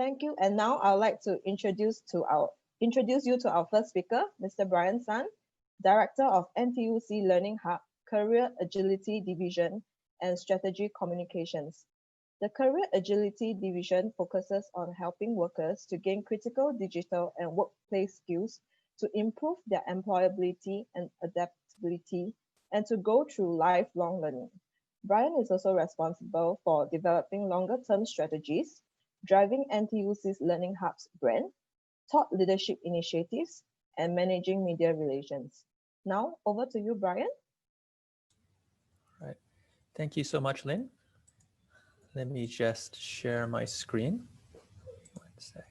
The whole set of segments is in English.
Thank you. And now I'd like to introduce you to our first speaker, Mr. Brian Sun, Director of NTUC LearningHub, Career Agility Division and Strategy Communications. The Career Agility Division focuses on helping workers to gain critical digital and workplace skills to improve their employability and adaptability and to go through lifelong learning. Brian is also responsible for developing longer-term strategies, driving NTUC's LearningHub's brand, thought leadership initiatives, and managing media relations. Now, over to you, Brian. All right. Thank you so much, Lynn. Let me just share my screen. One sec.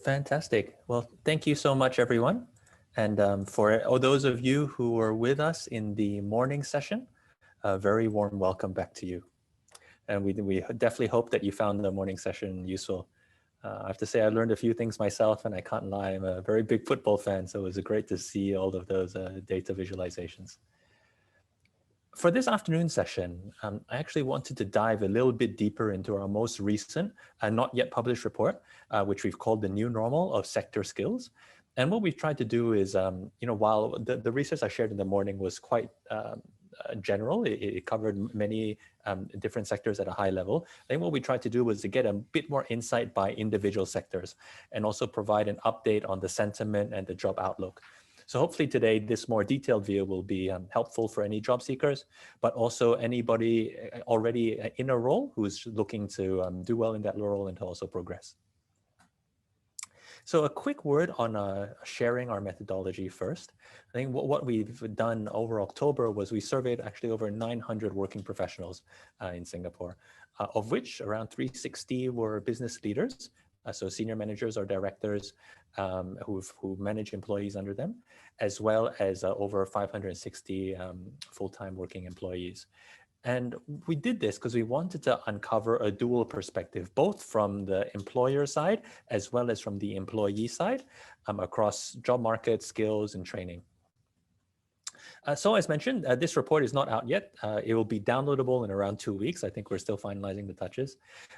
Fantastic. Well, thank you so much, everyone. And for those of you who were with us in the morning session, a very warm welcome back to you. And we definitely hope that you found the morning session useful. I have to say I learned a few things myself, and I can't lie, I'm a very big football fan, so it was great to see all of those data visualizations. For this afternoon session, I actually wanted to dive a little bit deeper into our most recent and not yet published report, which we've called the New Normal of Sector Skills. And what we've tried to do is, while the research I shared in the morning was quite general, it covered many different sectors at a high level. I think what we tried to do was to get a bit more insight by individual sectors and also provide an update on the sentiment and the job outlook. So hopefully today, this more detailed view will be helpful for any job seekers, but also anybody already in a role who's looking to do well in that role and to also progress. So a quick word on sharing our methodology first. I think what we've done over October was we surveyed actually over 900 working professionals in Singapore, of which around 360 were business leaders, so senior managers or directors who manage employees under them, as well as over 560 full-time working employees. And we did this because we wanted to uncover a dual perspective, both from the employer side as well as from the employee side across job market, skills, and training. So as mentioned, this report is not out yet. It will be downloadable in around 2 weeks. I think we're still finalizing the touches,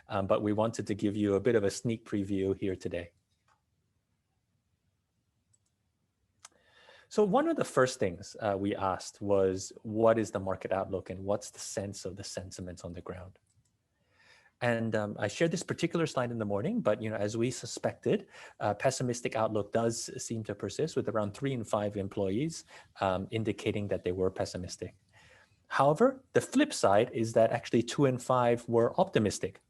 but we wanted to give you a bit of a sneak preview here today. So one of the first things we asked was, what is the market outlook and what's the sense of the sentiments on the ground? And I shared this particular slide in the morning, but as we suspected, pessimistic outlook does seem to persist with around 3 in 5 employees indicating that they were pessimistic. However, the flip side is that actually 2 in 5 were optimistic.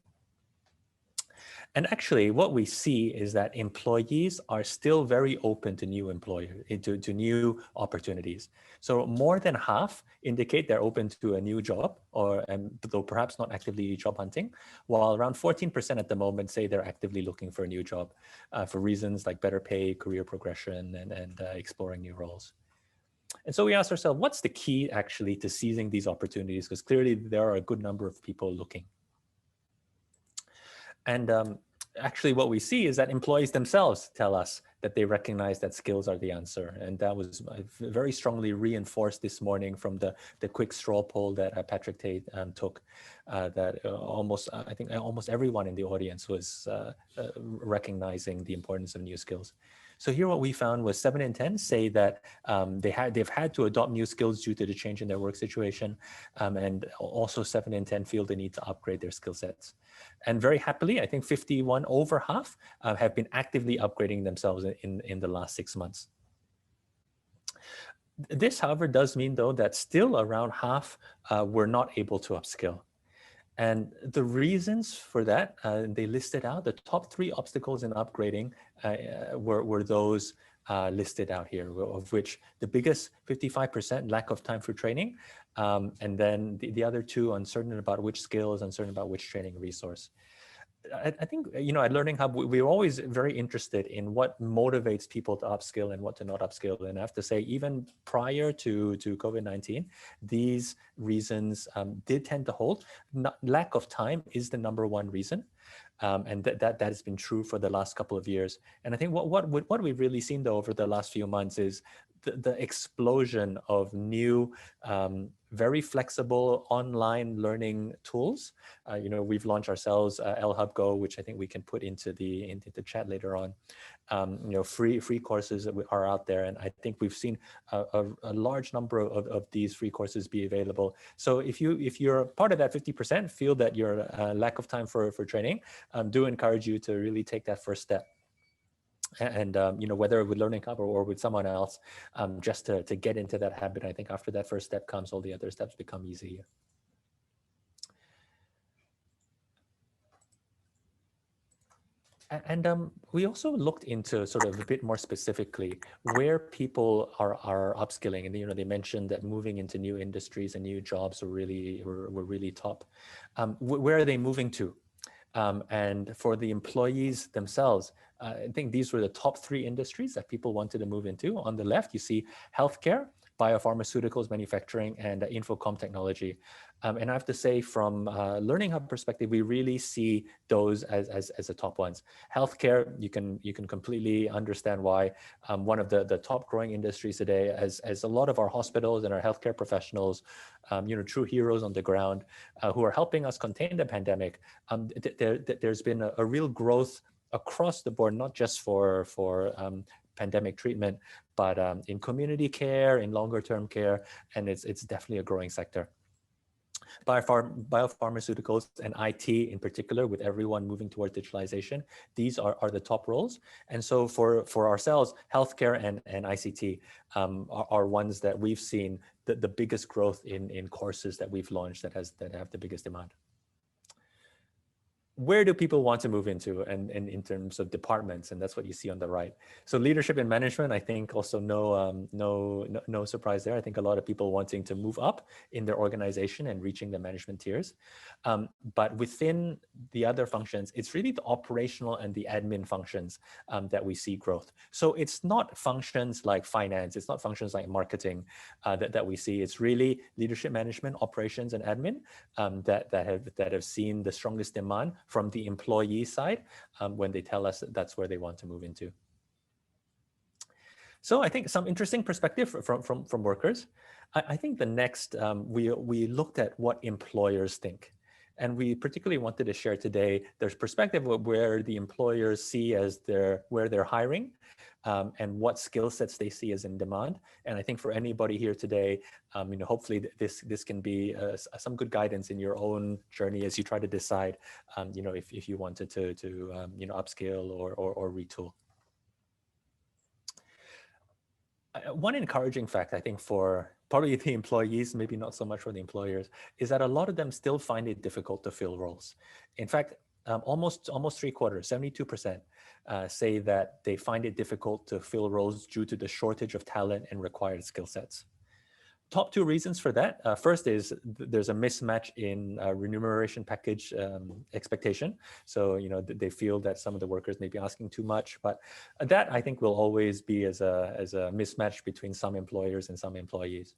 And actually, what we see is that employees are still very open to new to new opportunities. So more than half indicate they're open to a new job, or though perhaps not actively job hunting, while around 14% at the moment say they're actively looking for a new job for reasons like better pay, career progression, and exploring new roles. And so we asked ourselves, what's the key actually to seizing these opportunities? Because clearly there are a good number of people looking. And actually what we see is that employees themselves tell us that they recognize that skills are the answer. And that was very strongly reinforced this morning from the quick straw poll that Patrick Tate took, that I think almost everyone in the audience was recognizing the importance of new skills. So here what we found was 7 in 10 say that they've had to adopt new skills due to the change in their work situation. And also 7 in 10 feel the need to upgrade their skill sets. And very happily, I think 51, over half, have been actively upgrading themselves in the last 6 months. This, however, does mean, though, that still around half were not able to upskill. And the reasons for that, they listed out. The top 3 obstacles in upgrading were those listed out here, of which the biggest 55% lack of time for training, and then the other 2 uncertain about which skills, uncertain about which training resource. I think, at LearningHub, we're always very interested in what motivates people to upskill and what to not upskill. And I have to say, even prior to COVID-19, these reasons did tend to hold. Lack of time is the #1 reason. And that has been true for the last couple of years. And I think what we've really seen though over the last few months is the explosion of new, very flexible online learning tools. We've launched ourselves LHub Go, which I think we can put into the chat later on. Free courses that are out there, and I think we've seen a large number of these free courses be available. So if you're part of that 50%, feel that you're lack of time for training, do encourage you to really take that first step. And whether with LearningHub or with someone else, just to get into that habit. I think after that first step comes, all the other steps become easier. And we also looked into sort of a bit more specifically where people are upskilling, and they mentioned that moving into new industries and new jobs were really top. Where are they moving to? And for the employees themselves, I think these were the top 3 industries that people wanted to move into. On the left, you see healthcare, biopharmaceuticals, manufacturing, and infocom technology. And I have to say, from LearningHub perspective, we really see those as the top ones. Healthcare, you can completely understand why. One of the top growing industries today, as a lot of our hospitals and our healthcare professionals, true heroes on the ground, who are helping us contain the pandemic. There's been a real growth across the board, not just for pandemic treatment, but in community care, in longer term care, and it's definitely a growing sector. Biopharmaceuticals and IT in particular, with everyone moving towards digitalization, these are the top roles. And so for ourselves, healthcare and ICT are ones that we've seen the biggest growth in courses that we've launched that have the biggest demand. Where do people want to move into, and in terms of departments? And that's what you see on the right. So leadership and management, I think also no surprise there. I think a lot of people wanting to move up in their organization and reaching the management tiers. But within the other functions, it's really the operational and the admin functions that we see growth. So it's not functions like finance, it's not functions like marketing that we see. It's really leadership, management, operations, and admin that have seen the strongest demand from the employee side when they tell us that's where they want to move into. So I think some interesting perspective from workers. I think the next, we looked at what employers think. And we particularly wanted to share today there's perspective of where the employers see as where they're hiring, and what skill sets they see as in demand. And I think for anybody here today, hopefully this can be some good guidance in your own journey as you try to decide, if you wanted to upskill or retool. One encouraging fact, I think, for probably the employees, maybe not so much for the employers, is that a lot of them still find it difficult to fill roles. In fact, almost 3/4, 72%, say that they find it difficult to fill roles due to the shortage of talent and required skill sets. Top 2 reasons for that. First is there's a mismatch in remuneration package expectation. So, they feel that some of the workers may be asking too much, but that I think will always be as a mismatch between some employers and some employees.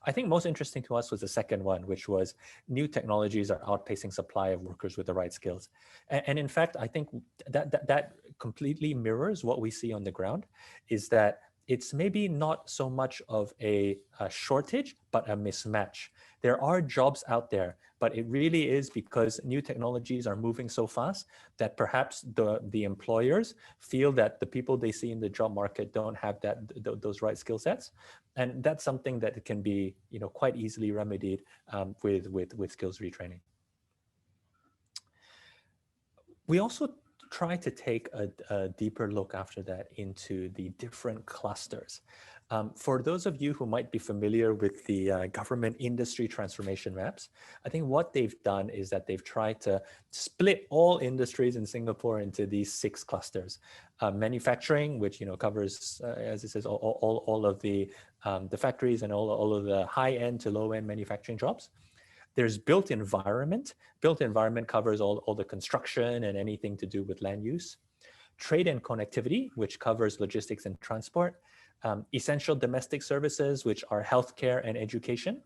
I think most interesting to us was the second one, which was new technologies are outpacing supply of workers with the right skills. And in fact, I think that completely mirrors what we see on the ground, is that it's maybe not so much of a shortage, but a mismatch. There are jobs out there, but it really is because new technologies are moving so fast that perhaps the employers feel that the people they see in the job market don't have those right skill sets. And that's something that can be quite easily remedied with skills retraining. We also try to take a deeper look after that into the different clusters. For those of you who might be familiar with the government industry transformation maps, I think what they've done is that they've tried to split all industries in Singapore into these 6 clusters. Manufacturing, which covers, as it says, all of the factories and all of the high-end to low-end manufacturing jobs. There's built environment. Built environment covers all the construction and anything to do with land use. Trade and connectivity, which covers logistics and transport. Essential domestic services, which are healthcare and education.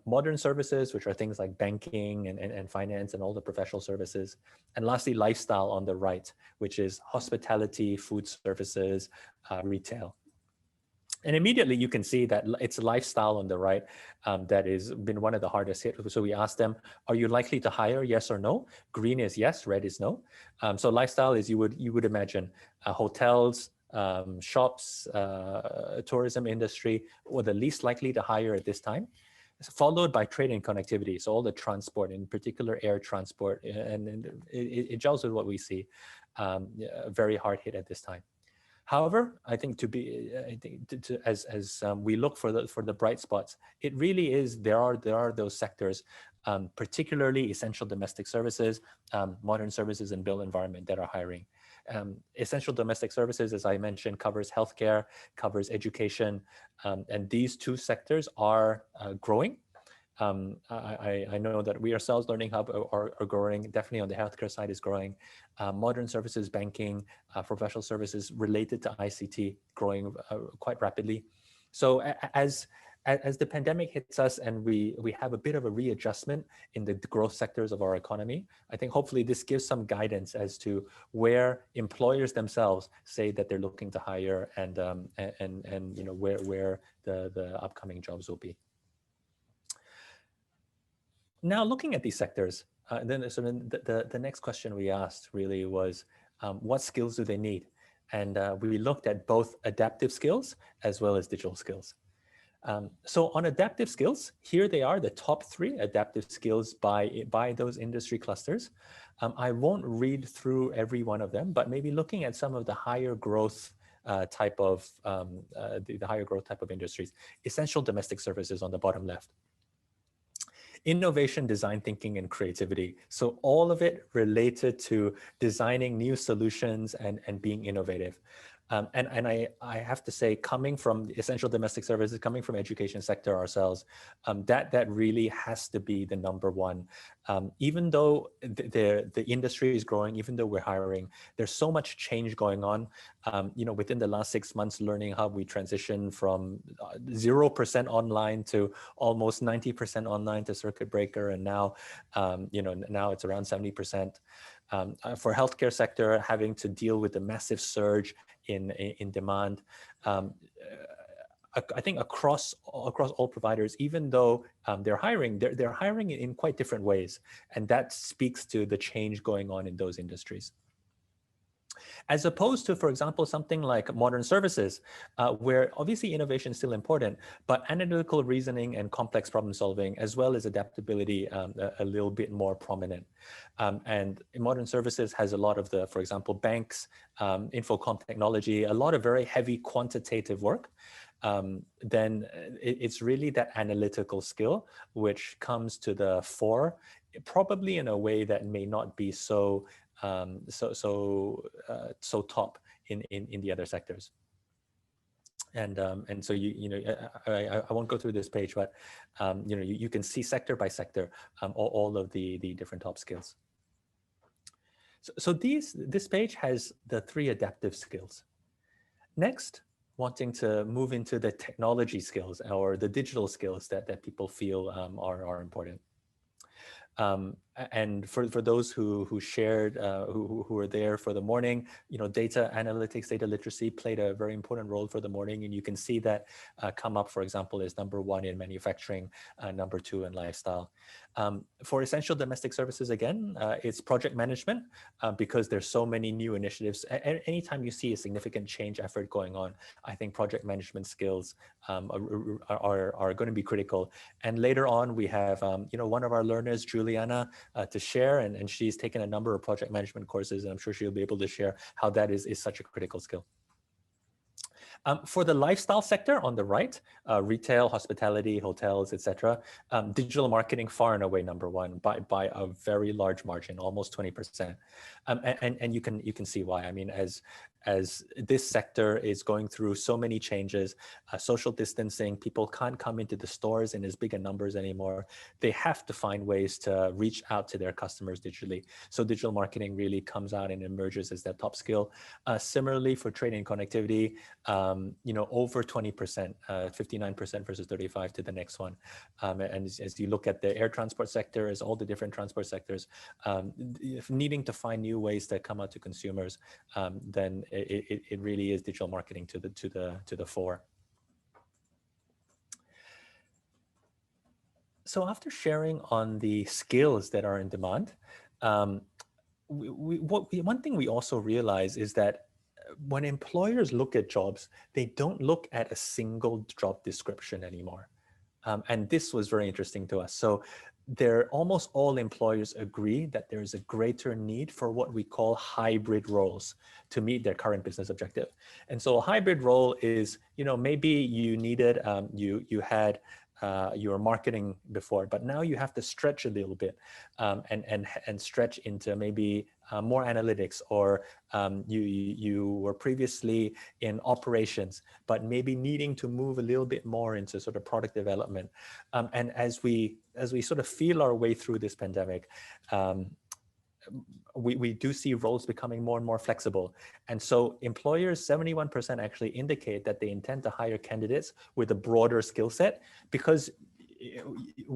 modern services, which are things like banking and finance and all the professional services. And lastly, lifestyle on the right, which is hospitality, food services, retail. And immediately you can see that it's lifestyle on the right that has been one of the hardest hit. So we asked them, are you likely to hire, yes or no? Green is yes, red is no. So lifestyle is, you would imagine hotels, shops, tourism industry were the least likely to hire at this time, followed by trade and connectivity. So all the transport, in particular air transport, and it gels with what we see, very hard hit at this time. However, I think as we look for the bright spots, it really is, there are those sectors, particularly essential domestic services, modern services, and built environment that are hiring. Essential domestic services, as I mentioned, covers healthcare, covers education, and these two sectors are growing. I know that we ourselves, LearningHub, are growing. Definitely on the healthcare side is growing. Modern services, banking, professional services related to ICT growing quite rapidly. So as the pandemic hits us and we have a bit of a readjustment in the growth sectors of our economy, I think hopefully this gives some guidance as to where employers themselves say that they're looking to hire, and you know, where the upcoming jobs will be. Now, looking at these sectors, then the next question we asked really was, what skills do they need? And we looked at both adaptive skills as well as digital skills. So on adaptive skills, here they are, the top 3 adaptive skills by those industry clusters. I won't read through every one of them, but maybe looking at some of the higher growth type of the higher growth type of industries. Essential domestic services on the bottom left. Innovation, design thinking, and creativity. So all of it related to designing new solutions and being innovative. And I have to say, coming from essential domestic services, coming from education sector ourselves, that really has to be the number one. Even though the industry is growing, even though we're hiring, there's so much change going on. You know, within the last 6 months, LearningHub, we transitioned from 0% online to almost 90% online to circuit breaker, and now, you know, now it's around 70%. For healthcare sector, having to deal with the massive surge in demand. I think across all providers, even though they're hiring in quite different ways, and that speaks to the change going on in those industries. As opposed to, for example, something like modern services, where obviously innovation is still important, but analytical reasoning and complex problem solving, as well as adaptability, a little bit more prominent. And modern services has a lot of the, for example, banks, infocom technology, a lot of very heavy quantitative work. Then it's really that analytical skill which comes to the fore, probably in a way that may not be so top in the other sectors. And so you know, I won't go through this page, but you know, you can see sector by sector all of the different top skills. So this page has the 3 adaptive skills. Next, wanting to move into the technology skills or the digital skills that people feel are important. And for those who shared, who were there for the morning, you know, data analytics, data literacy played a very important role for the morning. And you can see that come up, for example, as number 1 in manufacturing, number 2 in lifestyle. For essential domestic services, again, it's project management, because there's so many new initiatives. Anytime you see a significant change effort going on, I think project management skills are going to be critical. And later on, we have, you know, one of our learners, Juliana, to share, and she's taken a number of project management courses, and I'm sure she'll be able to share how that is such a critical skill. For the lifestyle sector on the right, retail, hospitality, hotels, etc., digital marketing far and away number 1 by a very large margin, almost 20%. And you can see why. I mean, as as this sector is going through so many changes, social distancing, people can't come into the stores in as big a numbers anymore. They have to find ways to reach out to their customers digitally. So digital marketing really comes out and emerges as that top skill. Similarly for training and connectivity, over 20%, 59% versus 35 to the next one. And as you look at the air transport sector, as all the different transport sectors, needing to find new ways to come out to consumers, then it really is digital marketing to the fore. So after sharing on the skills that are in demand, one thing we also realize is that when employers look at jobs, they don't look at a single job description anymore. And this was very interesting to us. So almost all employers agree that there is a greater need for what we call hybrid roles to meet their current business objective. And so a hybrid role is, maybe you needed, you had your marketing before, but now you have to stretch a little bit and stretch into maybe more analytics, or you were previously in operations, but maybe needing to move a little bit more into sort of product development. And as we sort of feel our way through this pandemic, we do see roles becoming more and more flexible. And so employers, 71% actually indicate that they intend to hire candidates with a broader skill set, because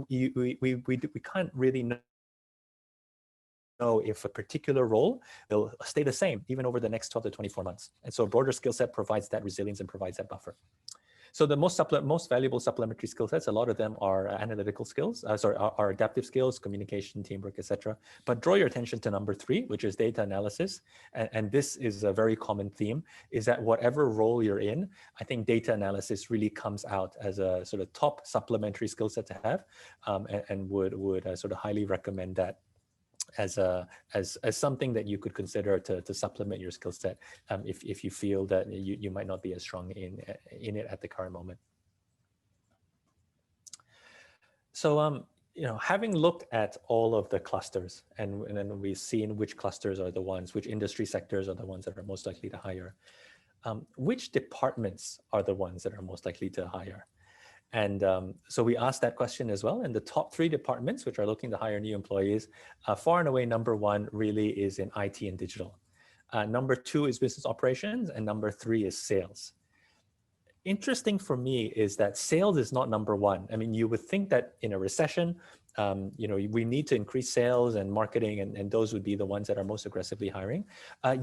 we can't really know if a particular role will stay the same even over the next 12 to 24 months. And so a broader skill set provides that resilience and provides that buffer. So the most valuable supplementary skill sets, a lot of them are analytical skills, are adaptive skills, communication, teamwork, etc. But draw your attention to number 3, which is data analysis. And this is a very common theme, is that whatever role you're in, I think data analysis really comes out as a sort of top supplementary skill set to have, and would sort of highly recommend that as something that you could consider to supplement your skill set, if you feel that you might not be as strong in it at the current moment. So having looked at all of the clusters, and then we've seen which clusters are the ones, which industry sectors are the ones that are most likely to hire, which departments are the ones that are most likely to hire? And so we asked that question as well. And the top 3 departments, which are looking to hire new employees, far and away, number 1 really is in IT and digital. Number 2 is business operations, and number 3 is sales. Interesting for me is that sales is not number 1. I mean, you would think that in a recession, we need to increase sales and marketing, and those would be the ones that are most aggressively hiring.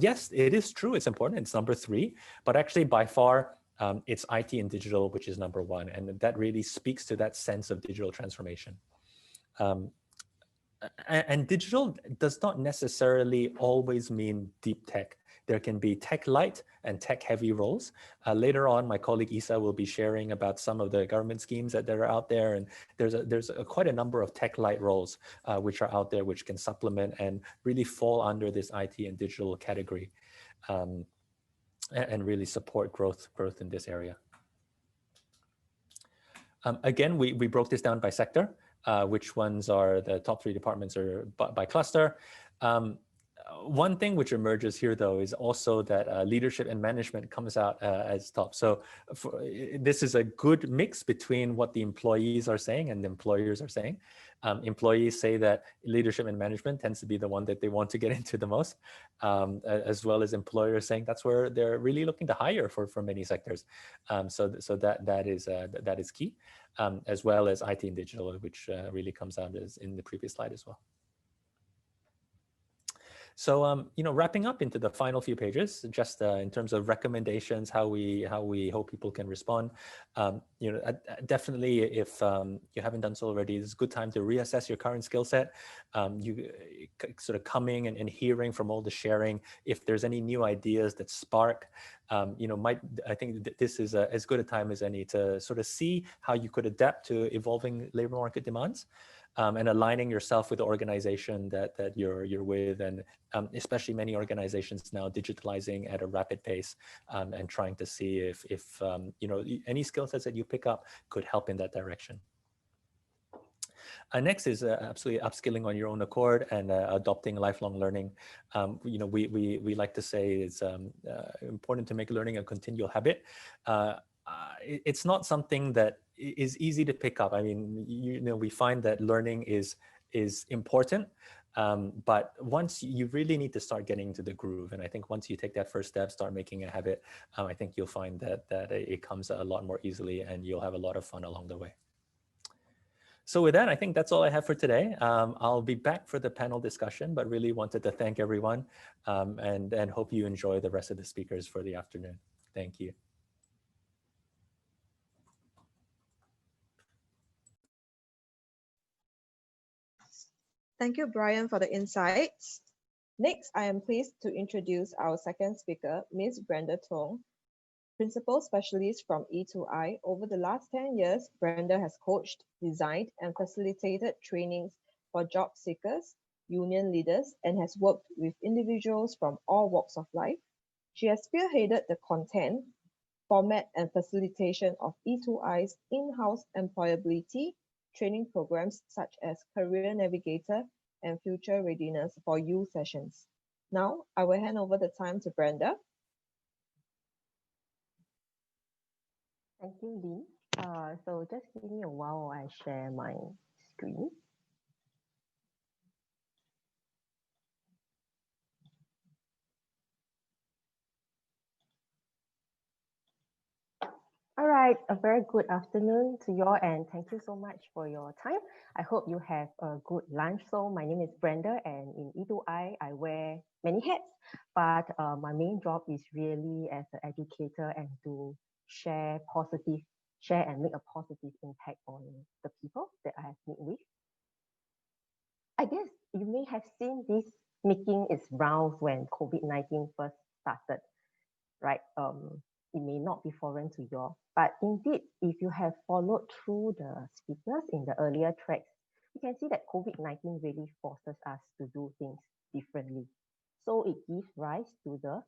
Yes, it is true. It's important. It's number 3, but actually by far, it's IT and digital, which is number 1. And that really speaks to that sense of digital transformation. And digital does not necessarily always mean deep tech. There can be tech light and tech heavy roles. Later on, my colleague Isa will be sharing about some of the government schemes that are out there. And there's quite a number of tech light roles which are out there, which can supplement and really fall under this IT and digital category. And really support growth in this area. Again, we broke this down by sector, which ones are the top 3 departments are by cluster. One thing which emerges here, though, is also that leadership and management comes out as top. So this is a good mix between what the employees are saying and the employers are saying. Employees say that leadership and management tends to be the one that they want to get into the most, as well as employers saying that's where they're really looking to hire for many sectors. So that is key, as well as IT and digital, which really comes out as in the previous slide as well. So, wrapping up into the final few pages, just in terms of recommendations, how we hope people can respond. Definitely, if you haven't done so already, it's a good time to reassess your current skill set. You sort of coming and hearing from all the sharing, if there's any new ideas that spark, I think this is as good a time as any to sort of see how you could adapt to evolving labor market demands. And aligning yourself with the organization that you're with, and especially many organizations now digitalizing at a rapid pace, and trying to see if any skill sets that you pick up could help in that direction. Next is absolutely upskilling on your own accord and adopting lifelong learning. We like to say it's important to make learning a continual habit. It's not something that is easy to pick up. I mean, we find that learning is important, but once you really need to start getting into the groove, and I think once you take that first step, start making a habit, I think you'll find that it comes a lot more easily, and you'll have a lot of fun along the way. So with that, I think that's all I have for today. I'll be back for the panel discussion, but really wanted to thank everyone, and hope you enjoy the rest of the speakers for the afternoon. Thank you. Thank you, Brian, for the insights. Next, I am pleased to introduce our second speaker, Ms. Brenda Tung, Principal Specialist from E2I. Over the last 10 years, Brenda has coached, designed, and facilitated trainings for job seekers, union leaders, and has worked with individuals from all walks of life. She has spearheaded the content, format, and facilitation of E2I's in-house employability training programs such as Career Navigator and Future Readiness for You sessions. Now, I will hand over the time to Brenda. Thank you, Lee. So just give me a while while I share my screen. All right, a very good afternoon to you all, and thank you so much for your time. I hope you have a good lunch. So my name is Brenda, and in E2I, I wear many hats, but my main job is really as an educator and to share and make a positive impact on the people that I have met with. I guess you may have seen this making its rounds when COVID-19 first started, right? It may not be foreign to you all, but indeed, if you have followed through the speakers in the earlier tracks, you can see that COVID-19 really forces us to do things differently. So it gives rise to the,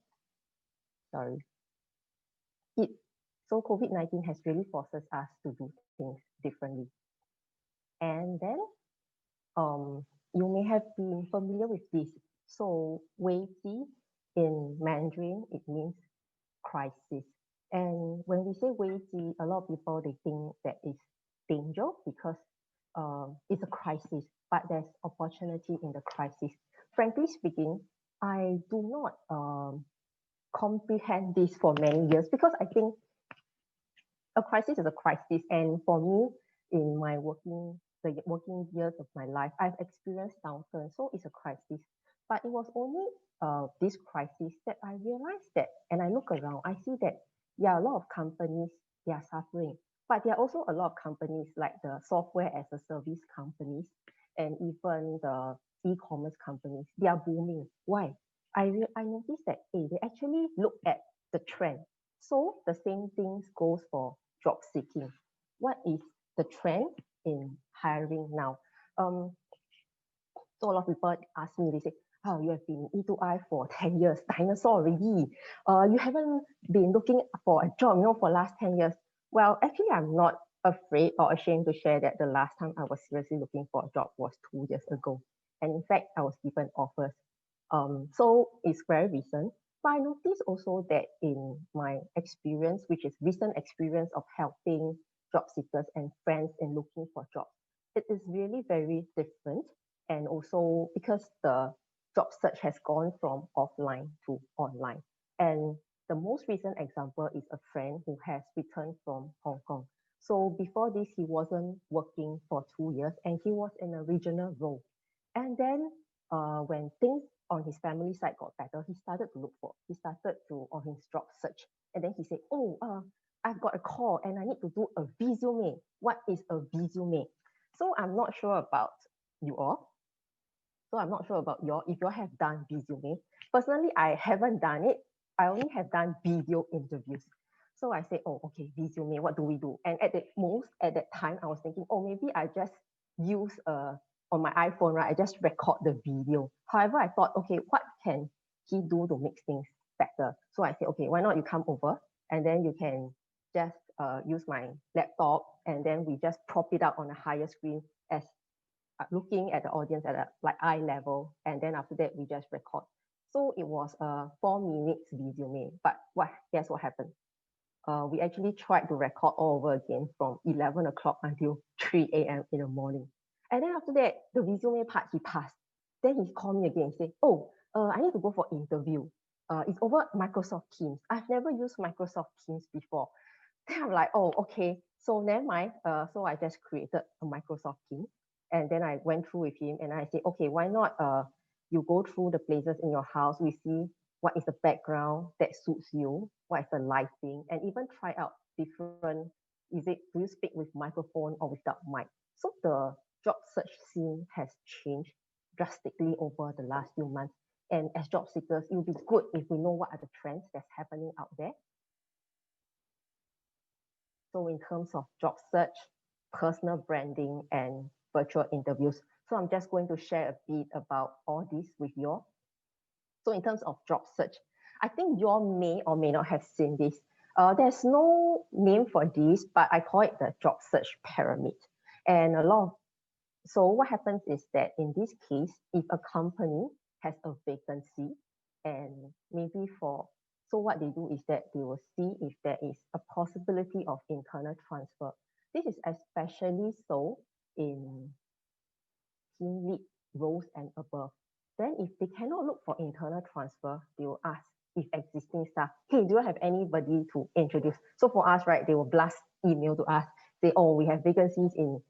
so COVID-19 has really forces us to do things differently. And then you may have been familiar with this. So 危机 in Mandarin, it means crisis. And when we say 危机, a lot of people, they think that it's danger because it's a crisis, but there's opportunity in the crisis. Frankly speaking, I do not comprehend this for many years because I think a crisis is a crisis. And for me, in my working years of my life, I've experienced downturn. So it's a crisis. But it was only this crisis that I realized that, and I look around, I see that, yeah, a lot of companies, they are suffering. But there are also a lot of companies like the software as a service companies and even the e-commerce companies, they are booming. Why? I noticed that they actually look at the trend. So the same things goes for job seeking. What is the trend in hiring now? So a lot of people ask me, they say, oh, you have been E2I for 10 years, dinosaur already. You haven't been looking for a job, for last 10 years. Well, actually, I'm not afraid or ashamed to share that the last time I was seriously looking for a job was 2 years ago. And in fact, I was given offers. So it's very recent. But I noticed also that in my experience, which is recent experience of helping job seekers and friends in looking for jobs, it is really very different. And also because the job search has gone from offline to online. And the most recent example is a friend who has returned from Hong Kong. So before this, he wasn't working for 2 years and he was in a regional role. And then when things on his family side got better, he started on his job search. And then he said, oh, I've got a call and I need to do a resume. What is a resume? So I'm not sure about you all. So I'm not sure about y'all, if y'all have done resume. Personally, I haven't done it. I only have done video interviews. So I say, oh, okay, resume, what do we do? And at that time, I was thinking, oh, maybe I just use on my iPhone, right? I just record the video. However, I thought, okay, what can he do to make things better? So I said, okay, why not you come over and then you can just use my laptop and then we just prop it up on a higher screen as looking at the audience at like eye level, and then after that we just record. So it was a 4 minutes resume. But guess what happened? We actually tried to record all over again from 11 o'clock until 3 a.m. in the morning. And then after that, the resume part, he passed. Then he called me again and said, oh, I need to go for interview. It's over Microsoft Teams. I've never used Microsoft Teams before. Then I'm like, oh, okay. So never mind. So I just created a Microsoft Team. And then I went through with him and I said, okay, why not you go through the places in your house, we see what is the background that suits you, what is the lighting, and even try out different, do you speak with microphone or without mic? So the job search scene has changed drastically over the last few months. And as job seekers, it would be good if we know what are the trends that's happening out there. So in terms of job search, personal branding, and virtual interviews. So I'm just going to share a bit about all this with you all. So in terms of job search, I think you all may or may not have seen this. There's no name for this, but I call it the job search pyramid. And so what happens is that in this case, if a company has a vacancy and maybe so what they do is that they will see if there is a possibility of internal transfer. This is especially so in team lead roles and above. Then if they cannot look for internal transfer, they will ask if existing staff, hey, do you have anybody to introduce? So for us, right, they will blast email to us, say, oh, we have vacancies in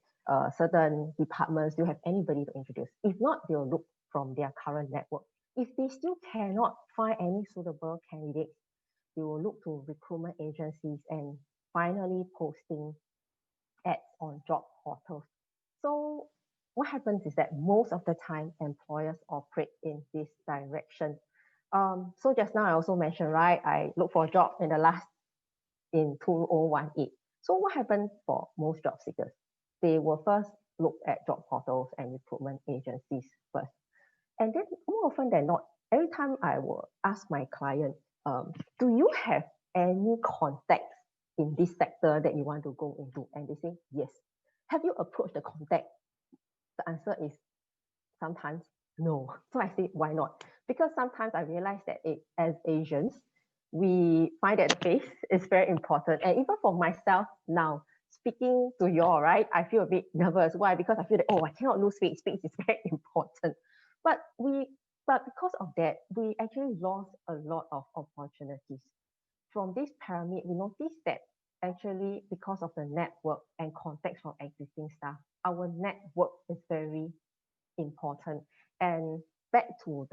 certain departments. Do you have anybody to introduce? If not, they will look from their current network. If they still cannot find any suitable candidates, they will look to recruitment agencies and finally posting ads on job portals. So what happens is that most of the time employers operate in this direction. So just now I also mentioned, right, I looked for a job in 2018. So what happened for most job seekers? They will first look at job portals and recruitment agencies first. And then more often than not, every time I will ask my client, do you have any contacts in this sector that you want to go into? And they say, yes. Have you approached the contact? The answer is sometimes no. So I say, why not? Because sometimes I realize that as Asians, we find that the face is very important. And even for myself now, speaking to you all, right, I feel a bit nervous. Why? Because I feel that, oh, I cannot lose face. Face is very important. But because of that, we actually lost a lot of opportunities. From this pyramid, we noticed that actually because of the network and context from existing staff, our network is very important. And back to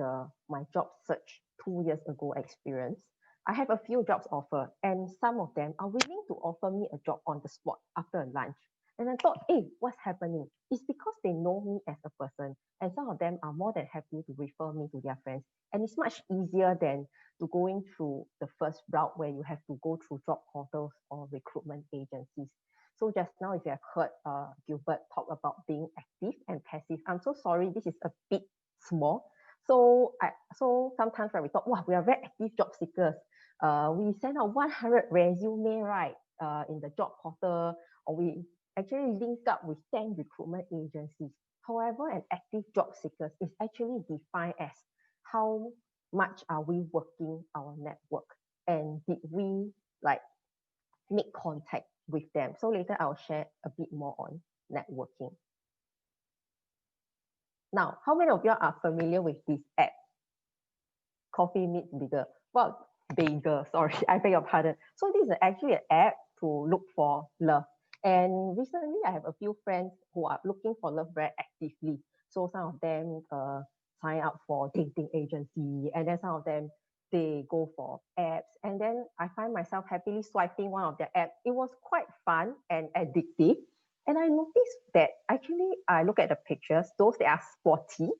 my job search 2 years ago experience, I have a few jobs offered, and some of them are willing to offer me a job on the spot after lunch. And I thought, hey, what's happening? It's because they know me as a person, and some of them are more than happy to refer me to their friends. And it's much easier than to going through the first route where you have to go through job portals or recruitment agencies. So just now, if you have heard Gilbert talk about being active and passive, I'm so sorry, this is a bit small. So sometimes when we thought, wow, we are very active job seekers. We send out 100 resume, right, in the job portal, or we actually link up with 10 recruitment agencies. However, an active job seekers is actually defined as how much are we working our network, and did we make contact with them. So later I'll share a bit more on networking. Now, how many of you are familiar with this app? Coffee Meets Bigger. Well, Bagel, sorry, I beg your pardon. So this is actually an app to look for love. And recently I have a few friends who are looking for love very actively. So some of them sign up for dating agency, and then some of them, they go for apps. And then I find myself happily swiping one of their apps. It was quite fun and addictive. And I noticed that actually I look at the pictures, those that are sporty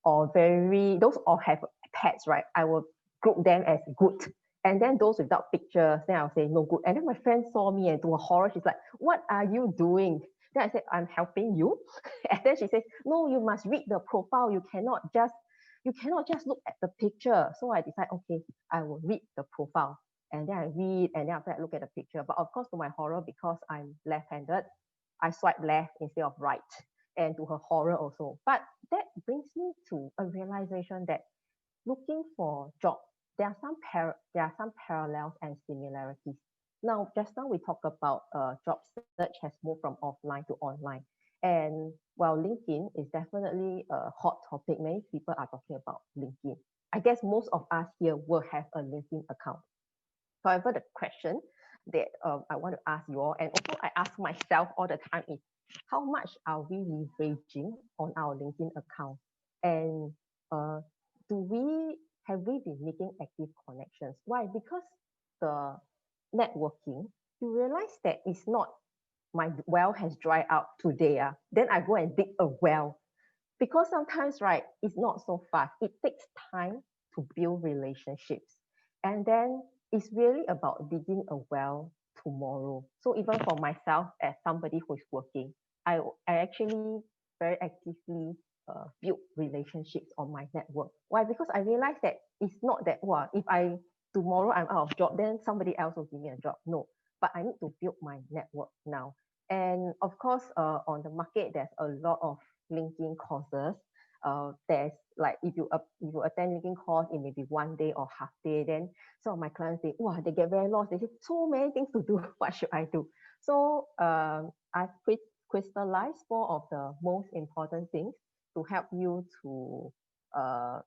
or those all have pets, right? I will group them as good. And then those without pictures, then I'll say no good. And then my friend saw me and to a horror, she's like, what are you doing? Then I said, I'm helping you. And then she says, no, you must read the profile. You cannot just look at the picture. So I decide, okay, I will read the profile. And then I read, and then after I look at the picture. But of course, to my horror, because I'm left-handed, I swipe left instead of right. and to her horror also. But that brings me to a realization that looking for job, there are some parallels and similarities. Now, just now we talked about job search has moved from offline to online. And while LinkedIn is definitely a hot topic, many people are talking about LinkedIn. I guess most of us here will have a LinkedIn account. However, the question that I want to ask you all, and also I ask myself all the time, is how much are we leveraging on our LinkedIn account? And have we been making active connections? Why? Because the networking, you realize that it's not my well has dried out today. Then I go and dig a well. Because sometimes, right, it's not so fast. It takes time to build relationships. And then it's really about digging a well tomorrow. So even for myself, as somebody who is working, I actually very actively build relationships on my network. Why? Because I realized that it's not that, well, if tomorrow I'm out of job, then somebody else will give me a job. No, but I need to build my network now. And of course, on the market, there's a lot of LinkedIn courses. There's like if you attend LinkedIn course, it may be 1 day or half day. Then some of my clients say, wow, they get very lost. They say so many things to do. What should I do? So I've crystallized 4 of the most important things to help you to,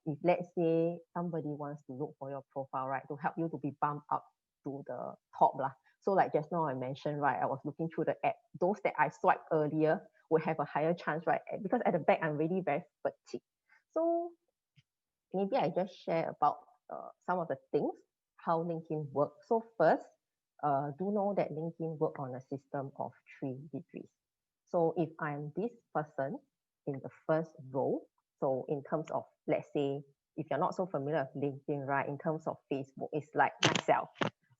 if let's say somebody wants to look for your profile, right, to help you to be bumped up to the top lah. So like just now I mentioned, right, I was looking through the app. Those that I swiped earlier will have a higher chance, right? Because at the back, I'm really very fatigued. So maybe I just share about some of the things, how LinkedIn works. So first, do know that LinkedIn works on a system of 3 degrees. So if I'm this person in the first row, so in terms of, let's say, if you're not so familiar with LinkedIn, right, in terms of Facebook, it's like myself.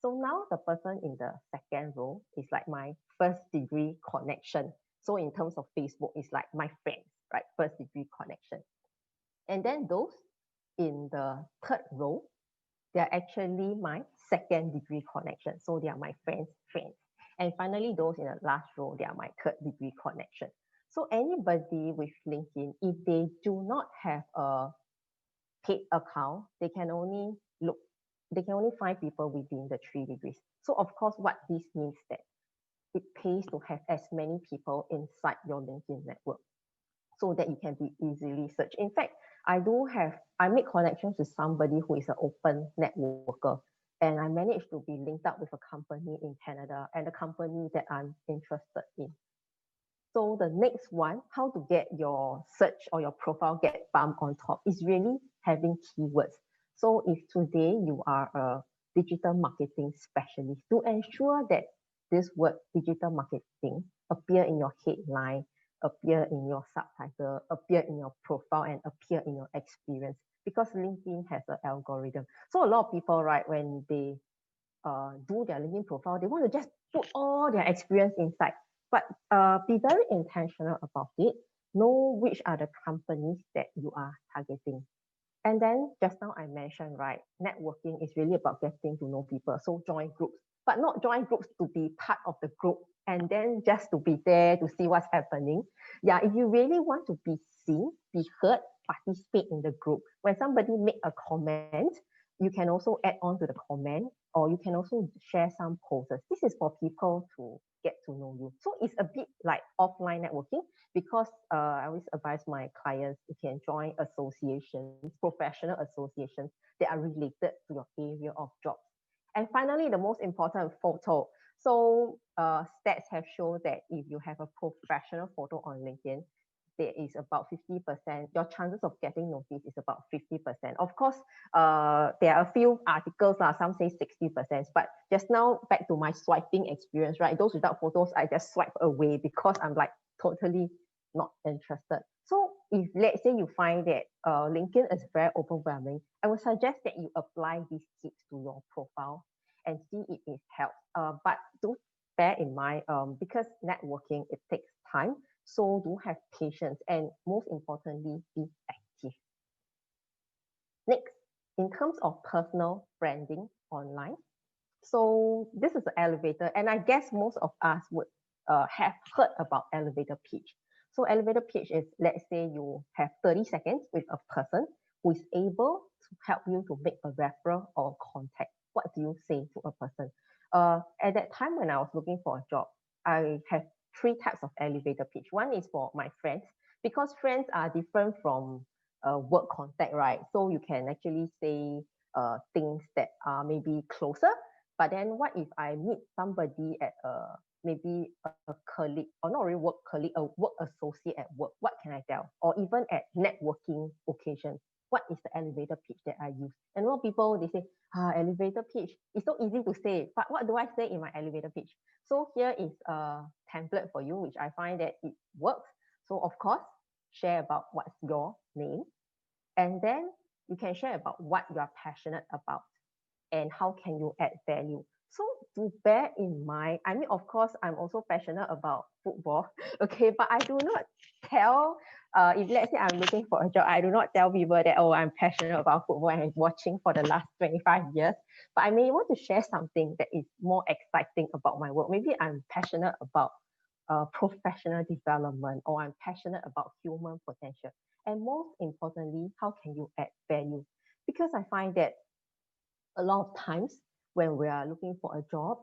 So now the person in the second row is like my first degree connection. So in terms of Facebook, it's like my friends, right? First degree connection. And then those in the third row, they're actually my second degree connection. So they are my friends' friends. And finally, those in the last row, they are my third degree connection. So anybody with LinkedIn, if they do not have a paid account, they can only find people within the 3 degrees. So of course, what this means that it pays to have as many people inside your LinkedIn network so that you can be easily searched. In fact, I make connections with somebody who is an open networker, and I managed to be linked up with a company in Canada and a company that I'm interested in. So the next one, how to get your search or your profile get bumped on top, is really having keywords. So if today you are a digital marketing specialist, to ensure that this word digital marketing appear in your headline, appear in your subtitle, appear in your profile, and appear in your experience, because LinkedIn has an algorithm. So a lot of people, right, when they do their LinkedIn profile, they want to just put all their experience inside. But be very intentional about it. Know which are the companies that you are targeting. And then just now I mentioned, right, networking is really about getting to know people. So join groups, but not join groups to be part of the group and then just to be there to see what's happening. Yeah, if you really want to be seen, be heard, participate in the group. When somebody make a comment, you can also add on to the comment, or you can also share some posts. This is for people to get to know you. So it's a bit like offline networking, because I always advise my clients, you can join associations, professional associations that are related to your area of jobs. And finally, the most important, photo. So stats have shown that if you have a professional photo on LinkedIn, there is about 50%, your chances of getting noticed is about 50%. Of course, there are a few articles, some say 60%, but just now back to my swiping experience, right? Those without photos, I just swipe away because I'm like totally not interested. So if let's say you find that LinkedIn is very overwhelming, I would suggest that you apply these tips to your profile and see if it helps. But do bear in mind, because networking, it takes time. So do have patience, and most importantly, be active. Next, in terms of personal branding online. So this is the elevator, and I guess most of us would have heard about elevator pitch. So elevator pitch is, let's say you have 30 seconds with a person who is able to help you to make a referral or contact. What do you say to a person? At that time when I was looking for a job, I have 3 types of elevator pitch. One is for my friends, because friends are different from work contact, right? So you can actually say things that are maybe closer. But then what if I meet somebody at maybe a colleague, or not really work colleague, a work associate at work? What can I tell? Or even at networking occasions, what is the elevator pitch that I use? And a lot of people, they say, elevator pitch, it's so easy to say, but what do I say in my elevator pitch? So here is a template for you, which I find that it works. So of course, share about what's your name, and then you can share about what you are passionate about and how can you add value. So to bear in mind, I mean, of course, I'm also passionate about football, okay, but I do not tell, if let's say I'm looking for a job, I do not tell people that, oh, I'm passionate about football and I'm watching for the last 25 years, but I may want to share something that is more exciting about my work. Maybe I'm passionate about professional development, or I'm passionate about human potential. And most importantly, how can you add value? Because I find that a lot of times when we are looking for a job,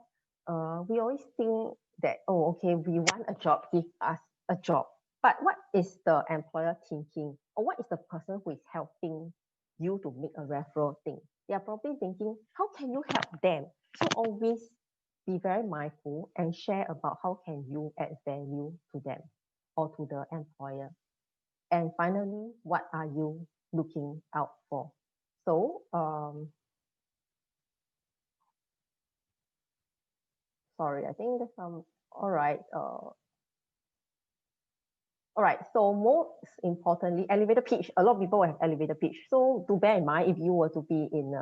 we always think that, oh, okay, we want a job, give us a job. But what is the employer thinking? Or what is the person who is helping you to make a referral thing? They are probably thinking, how can you help them? So always be very mindful and share about how can you add value to them or to the employer. And finally, what are you looking out for? So, sorry, I think there's some, all right. All right, so most importantly, elevator pitch. A lot of people have elevator pitch. So to bear in mind, if you were to be in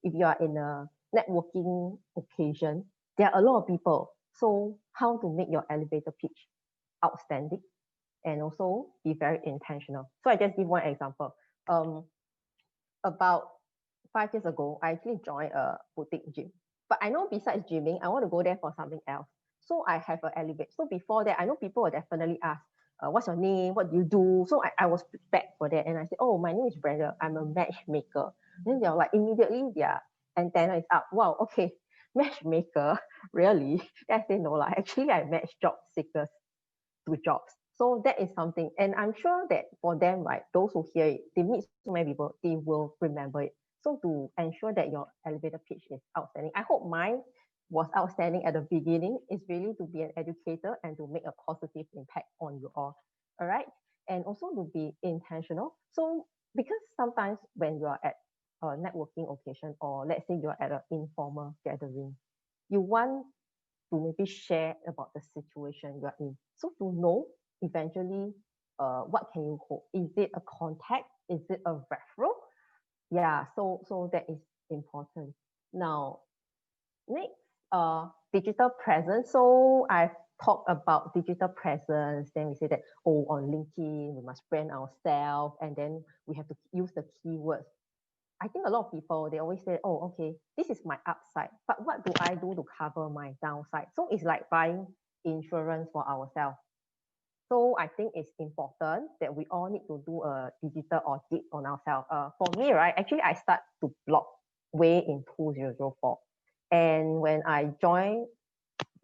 if you are in a networking occasion, there are a lot of people. So how to make your elevator pitch outstanding and also be very intentional. So I just give one example. About 5 years ago, I actually joined a boutique gym. But I know besides gymming, I want to go there for something else. So I have an elevator. So before that, I know people will definitely ask, what's your name? What do you do? So I was prepared for that. And I said, oh, my name is Brenda. I'm a matchmaker. Then they're like, immediately their antenna is up. Wow, okay, matchmaker, really? Then I say, no, like, actually I match job seekers to jobs. So that is something. And I'm sure that for them, right, those who hear it, they meet so many people, they will remember it. So to ensure that your elevator pitch is outstanding, I hope mine was outstanding at the beginning, is really to be an educator and to make a positive impact on you all right? And also to be intentional. So because sometimes when you are at a networking occasion, or let's say you're at an informal gathering, you want to maybe share about the situation you're in. So to know eventually what can you hope? Is it a contact? Is it a referral? Yeah, so that is important. Now, next, digital presence. So I've talked about digital presence. Then we say that, oh, on LinkedIn, we must brand ourselves, and then we have to use the keywords. I think a lot of people, they always say, oh, okay, this is my upside, but what do I do to cover my downside? So it's like buying insurance for ourselves. So I think it's important that we all need to do a digital audit on ourselves. For me, right, actually I start to blog way in 2004. And when I joined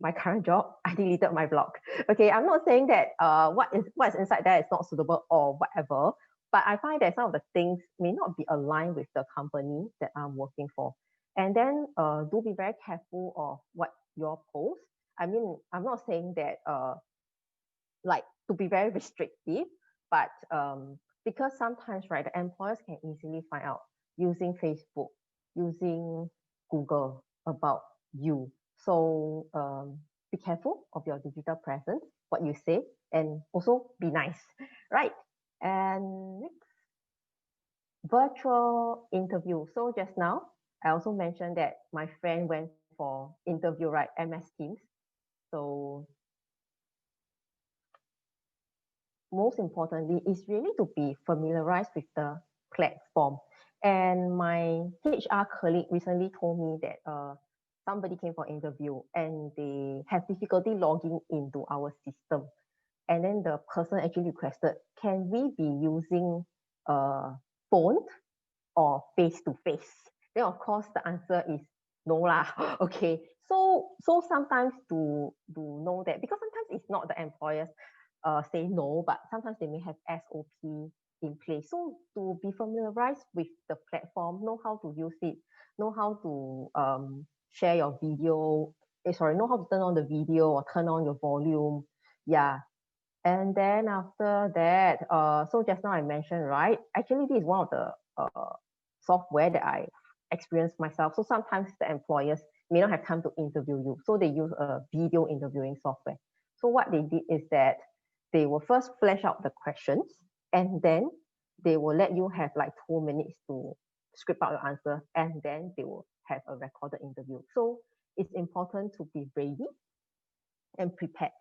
my current job, I deleted my blog. Okay, I'm not saying that what's inside there is not suitable or whatever, but I find that some of the things may not be aligned with the company that I'm working for. And then do be very careful of what your post. I mean, I'm not saying that like to be very restrictive, but because sometimes, right, the employers can easily find out using Facebook, using Google about you. So be careful of your digital presence, what you say, and also be nice, right? And next, virtual interview. So just now, I also mentioned that my friend went for interview, right, MS Teams. So most importantly is really to be familiarized with the platform. And my HR colleague recently told me that somebody came for interview and they have difficulty logging into our system. and then the person actually requested, can we be using phone or face-to-face? Then of course the answer is no lah. Okay, so sometimes to know that, because sometimes it's not the employers say no, but sometimes they may have SOP in place. So to be familiarized with the platform, know how to use it, know how to share your video, know how to turn on the video or turn on your volume. Yeah. And then after that, so just now I mentioned, right? Actually, this is one of the software that I experienced myself. So sometimes the employers may not have time to interview you. So they use a video interviewing software. So what they did is that they will first flesh out the questions, and then they will let you have like 2 minutes to script out your answer, and then they will have a recorded interview. So it's important to be ready and prepared.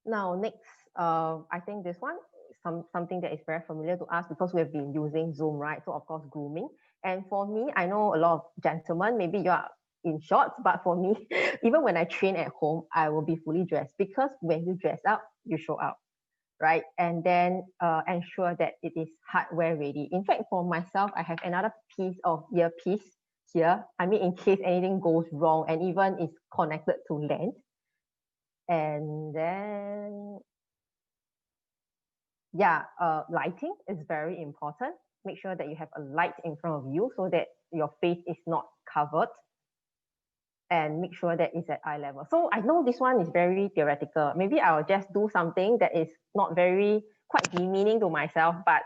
Now, next, I think this one is something that is very familiar to us because we have been using Zoom, right? So of course, grooming. And for me, I know a lot of gentlemen, maybe you are in shorts, but for me, even when I train at home, I will be fully dressed, because when you dress up, you show up, right? And then ensure that it is hardware ready. In fact, for myself, I have another piece of earpiece here. I mean, in case anything goes wrong, and even is connected to LAN. And then, yeah, lighting is very important. Make sure that you have a light in front of you so that your face is not covered, and make sure that it's at eye level. So I know this one is very theoretical. Maybe I'll just do something that is not very quite demeaning to myself. But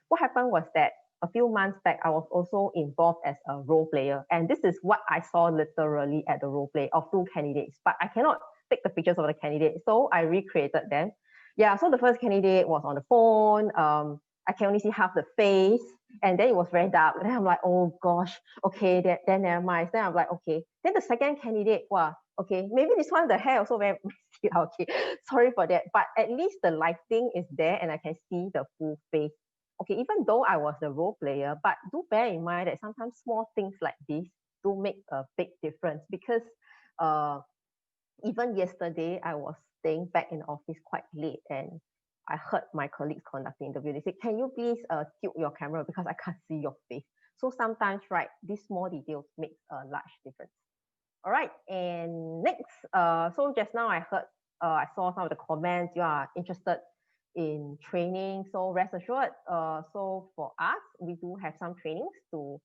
what happened was that a few months back, I was also involved as a role player. And this is what I saw literally at the role play of 2 candidates. But I cannot take the pictures of the candidate, so I recreated them. Yeah, so the first candidate was on the phone. I can only see half the face, and then it was very dark. Then I'm like, oh gosh, okay, then never mind. Then I'm like, okay. Then the second candidate, wow, okay, maybe this one, the hair also very messy. Okay, sorry for that. But at least the lighting is there and I can see the full face. Okay, even though I was the role player, but do bear in mind that sometimes small things like this do make a big difference, because even yesterday, I was staying back in the office quite late, and I heard my colleagues conducting interview. They said, can you please tilt your camera because I can't see your face. So sometimes, right, these small details make a large difference. All right, and next, so just now I heard, I saw some of the comments, you are interested in training. So rest assured, so for us, we do have some trainings to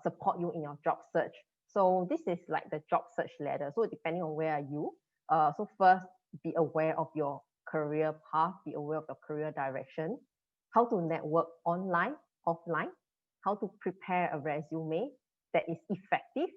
support you in your job search. So this is like the job search ladder. So depending on where are you, so first, be aware of your career path, be aware of your career direction, how to network online, offline, how to prepare a resume that is effective,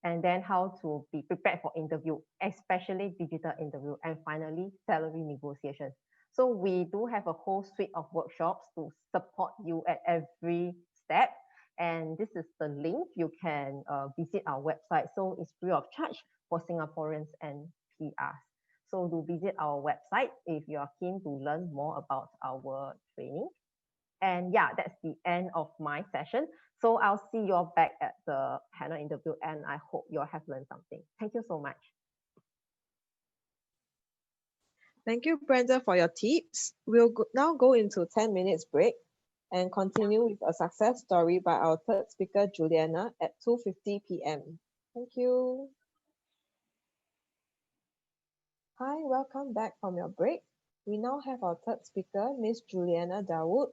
and then how to be prepared for interview, especially digital interview, and finally, salary negotiations. So we do have a whole suite of workshops to support you at every step. And this is the link. You can visit our website. So it's free of charge for Singaporeans and PRs. So do visit our website if you are keen to learn more about our training. And yeah, that's the end of my session. So I'll see you all back at the panel interview, and I hope you all have learned something. Thank you so much. Thank you, Brenda, for your tips. We'll now go into 10 minutes break and continue with a success story by our third speaker, Juliana, at 2:50 p.m. Thank you. Hi, welcome back from your break. We now have our third speaker, Miss Juliana Dawood,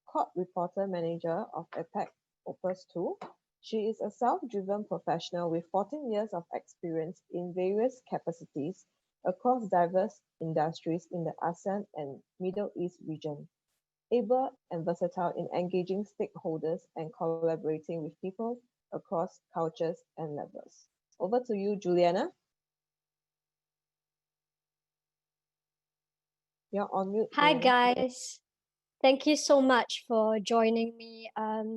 Court Reporter Manager of APAC Opus 2. She is a self-driven professional with 14 years of experience in various capacities across diverse industries in the ASEAN and Middle East region. Able and versatile in engaging stakeholders and collaborating with people across cultures and levels. Over to you, Juliana. You're on mute. Hi, Juliana. guys. Thank you so much for joining me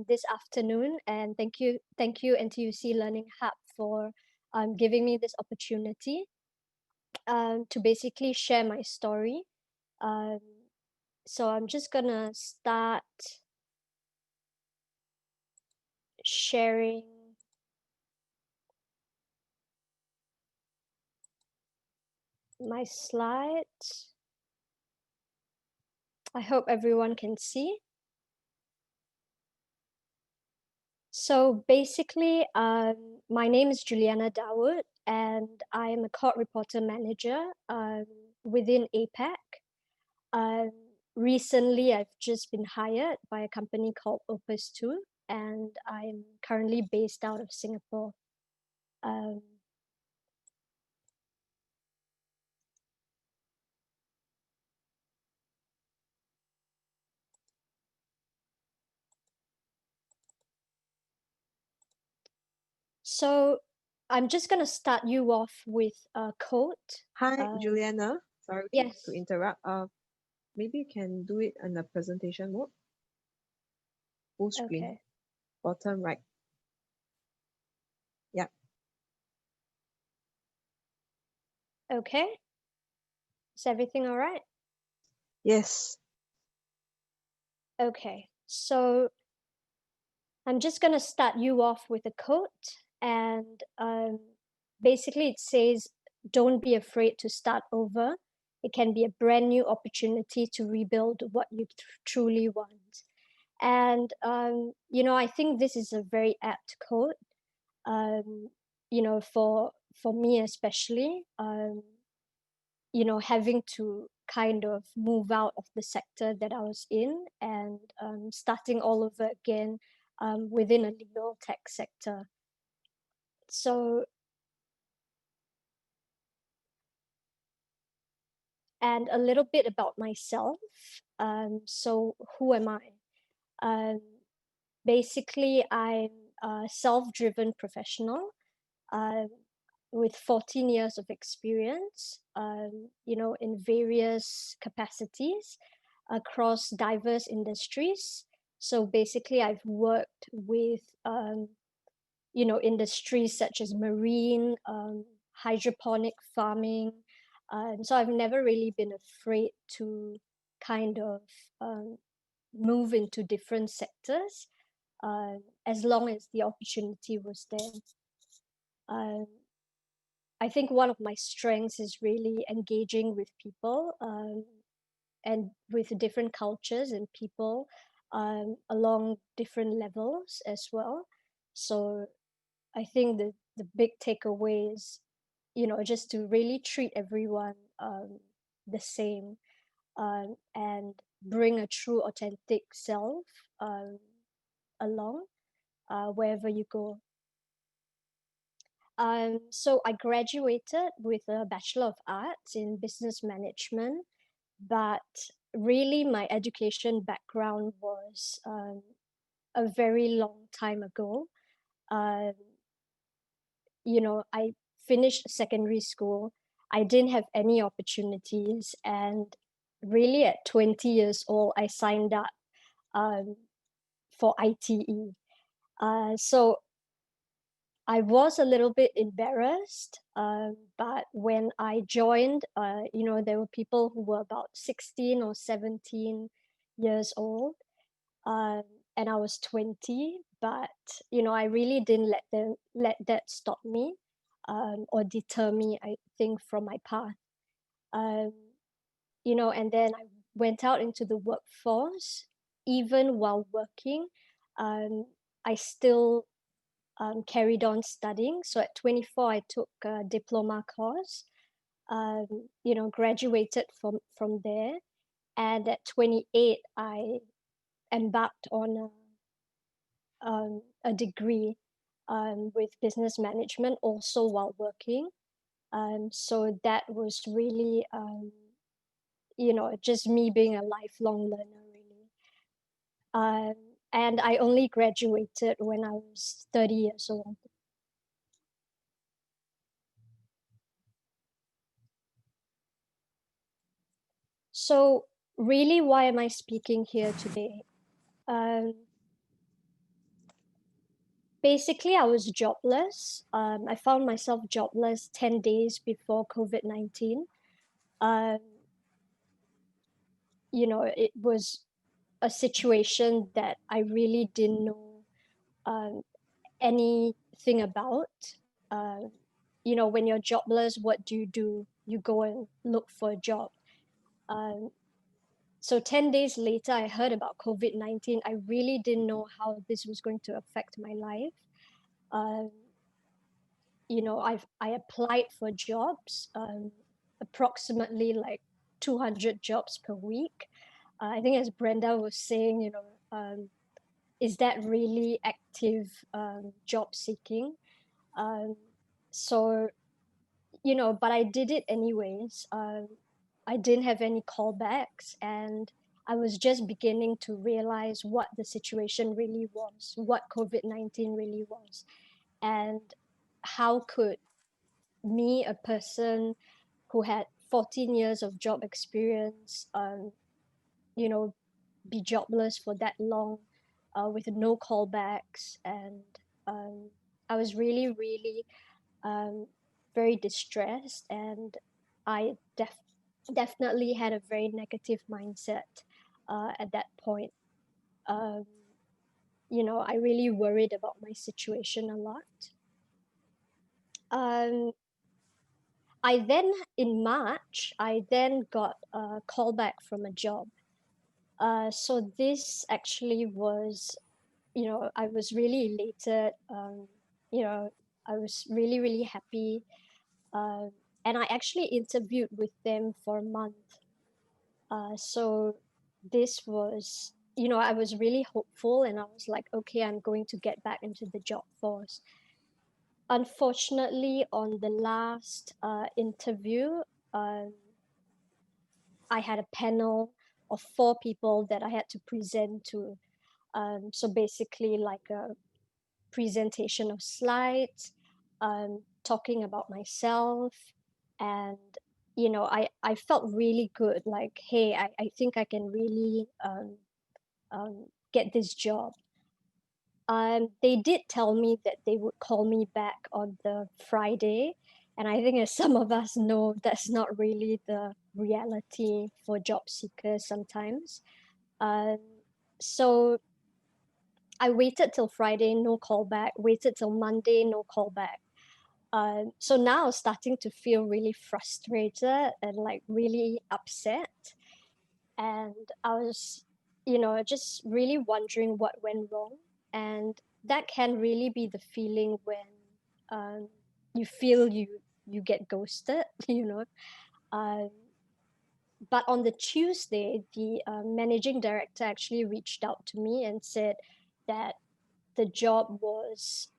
this afternoon, and thank you NTUC Learning Hub for giving me this opportunity to basically share my story. So I'm just gonna start sharing my slides. I hope everyone can see. So basically, my name is Juliana Dawood, and I am a court reporter manager within APAC. Recently, I've just been hired by a company called Opus too, and I'm currently based out of Singapore. So I'm just going to start you off with a quote. Hi, Juliana. Sorry Yes. to interrupt. Maybe you can do it in the presentation mode. Full screen. Okay. Bottom right. Yeah. Okay. Is everything all right? Yes. Okay. So I'm just going to start you off with a quote. And basically it says, don't be afraid to start over. It can be a brand new opportunity to rebuild what you truly want. And, you know, I think this is a very apt quote, you know, for me especially, you know, having to kind of move out of the sector that I was in and starting all over again within a legal tech sector. So, and a little bit about myself. So who am I? Basically, I'm a self-driven professional with 14 years of experience, you know, in various capacities across diverse industries. So basically, I've worked with, you know, industries such as marine, hydroponic farming. So I've never really been afraid to kind of move into different sectors as long as the opportunity was there. I think one of my strengths is really engaging with people and with different cultures and people along different levels as well. So I think the big takeaway is, you know, just to really treat everyone the same and bring a true authentic self along wherever you go. So I graduated with a Bachelor of Arts in Business Management, but really my education background was a very long time ago. You know, I finished secondary school. I didn't have any opportunities, and really at 20 years old, I signed up for ITE. So I was a little bit embarrassed, but when I joined, you know, there were people who were about 16 or 17 years old, and I was 20. But you know, I really didn't let that stop me or deter me, I think, from my path. You know, and then I went out into the workforce. Even while working, I still carried on studying. So at 24, I took a diploma course, you know, graduated from there. And at 28, I embarked on a degree with business management also while working. So that was really, you know, just me being a lifelong learner, really. And I only graduated when I was 30 years old. So really, why am I speaking here today? Basically, I was jobless. I found myself jobless 10 days before COVID-19. You know, it was a situation that I really didn't know anything about. You know, when you're jobless, what do? You go and look for a job. So 10 days later, I heard about COVID-19. I really didn't know how this was going to affect my life. You know, I applied for jobs, approximately like 200 jobs per week. I think as Brenda was saying, you know, is that really active job seeking? So, you know, but I did it anyways. I didn't have any callbacks, and I was just beginning to realize what the situation really was, what COVID-19 really was, and how could me, a person who had 14 years of job experience, you know, be jobless for that long, with no callbacks. And I was really, really very distressed, and I definitely had a very negative mindset at that point. You know, I really worried about my situation a lot. I then, in March, I then got a call back from a job. So this actually was, you know, I was really elated. You know, I was really, really happy. And I actually interviewed with them for a month. So this was, you know, I was really hopeful, and I was like, okay, I'm going to get back into the job force. Unfortunately, on the last interview, I had a panel of 4 people that I had to present to. So basically, like a presentation of slides, talking about myself, and you know, I felt really good. Like, hey, I think I can really get this job. They did tell me that they would call me back on the Friday. And I think, as some of us know, that's not really the reality for job seekers sometimes. So I waited till Friday, no callback, waited till Monday, no callback. So now I'm starting to feel really frustrated and like really upset. And I was, you know, just really wondering what went wrong. And that can really be the feeling when you feel you get ghosted, you know. But on the Tuesday, the managing director actually reached out to me and said that the job was,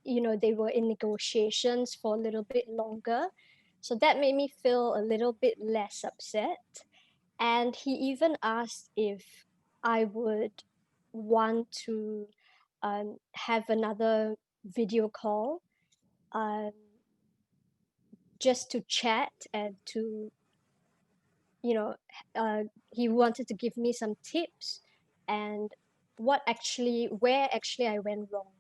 you know, they were in negotiations for a little bit longer. So that made me feel a little bit less upset. And he even asked if I would want to have another video call, just to chat and to, you know, he wanted to give me some tips and where actually I went wrong.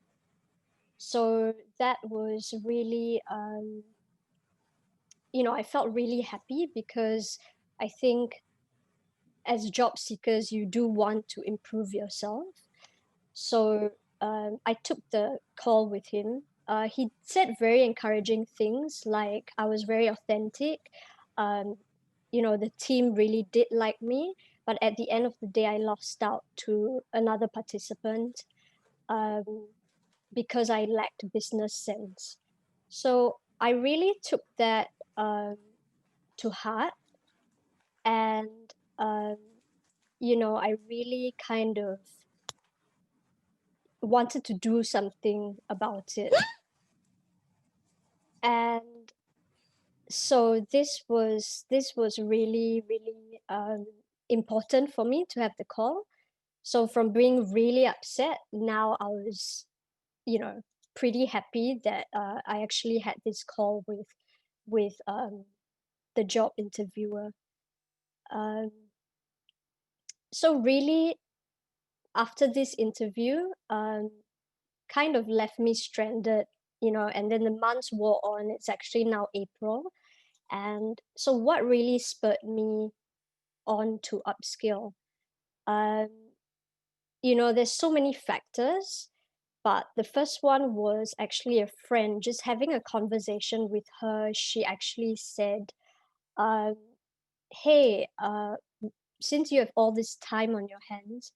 So that was really, you know, I felt really happy, because I think as job seekers, you do want to improve yourself. So I took the call with him. He said very encouraging things, like I was very authentic. You know, the team really did like me, but at the end of the day, I lost out to another participant because I lacked business sense. So I really took that to heart, and you know, I really kind of wanted to do something about it. And so this was really, really important for me to have the call. So from being really upset, now I was, you know, pretty happy that I actually had this call with the job interviewer. So really, after this interview, kind of left me stranded, you know, and then the months wore on. It's actually now April. And so what really spurred me on to upskill? You know, there's so many factors, but the first one was actually a friend. Just having a conversation with her, she actually said, hey, since you have all this time on your hands,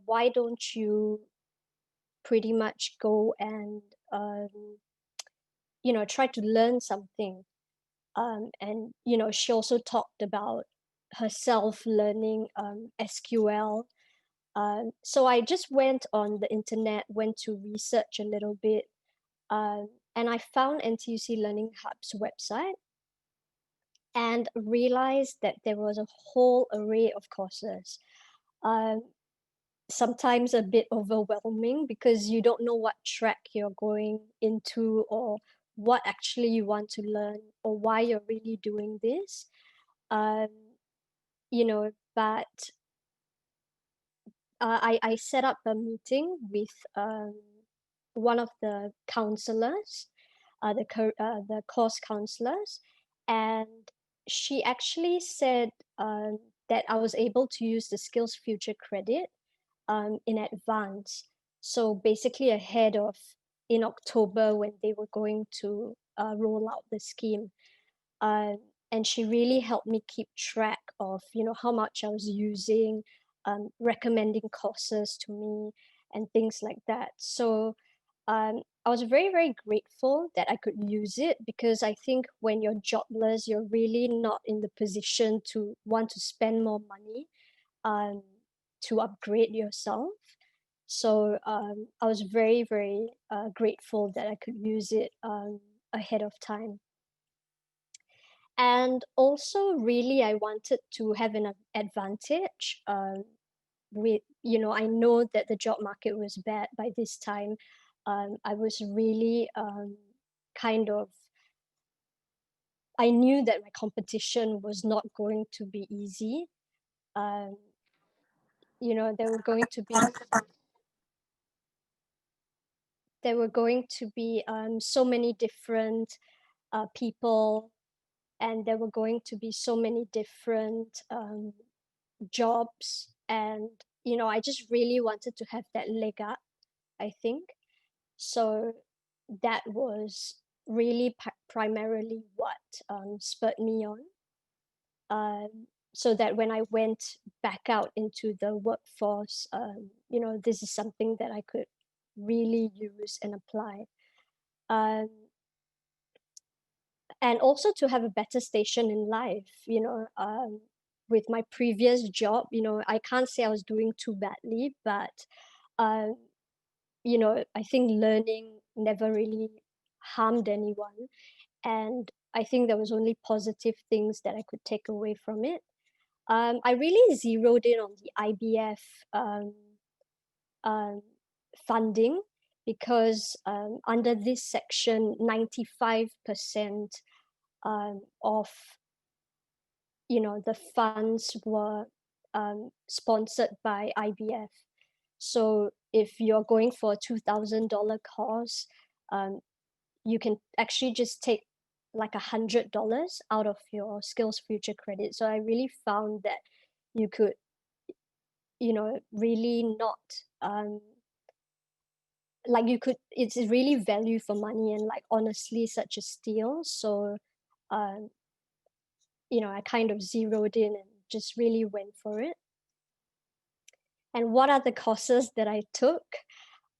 why don't you pretty much go and try to learn something. And she also talked about herself learning SQL. So I just went on the internet, went to research a little bit, and I found NTUC Learning Hub's website and realized that there was a whole array of courses. Sometimes a bit overwhelming because you don't know what track you're going into or what actually you want to learn or why you're really doing this. But I set up a meeting with one of the counselors, the course counselors, and she actually said that I was able to use the Skills Future credit in advance. So basically ahead of in October when they were going to roll out the scheme. And she really helped me keep track of, how much I was using, recommending courses to me and things like that. So I was very, very grateful that I could use it because I think when you're jobless, you're really not in the position to want to spend more money to upgrade yourself. So I was very, very grateful that I could use it ahead of time. And also, really, I wanted to have an advantage with, I know that the job market was bad by this time. I was really I knew that my competition was not going to be easy. There were going to be so many different people, and there were going to be so many different jobs, and I just really wanted to have that leg up, I think. So that was really primarily what spurred me on, so that when I went back out into the workforce, this is something that I could really use and apply. And also to have a better station in life, with my previous job, I can't say I was doing too badly, but, I think learning never really harmed anyone. And I think there was only positive things that I could take away from it. I really zeroed in on the IBF funding because under this section, 95% of the funds were sponsored by IBF. So if you're going for a $2,000 course, you can actually just take like $100 out of your Skills Future credit. So I really found that you could, really not it's really value for money and like honestly such a steal. So I kind of zeroed in and just really went for it. And what are the courses that I took?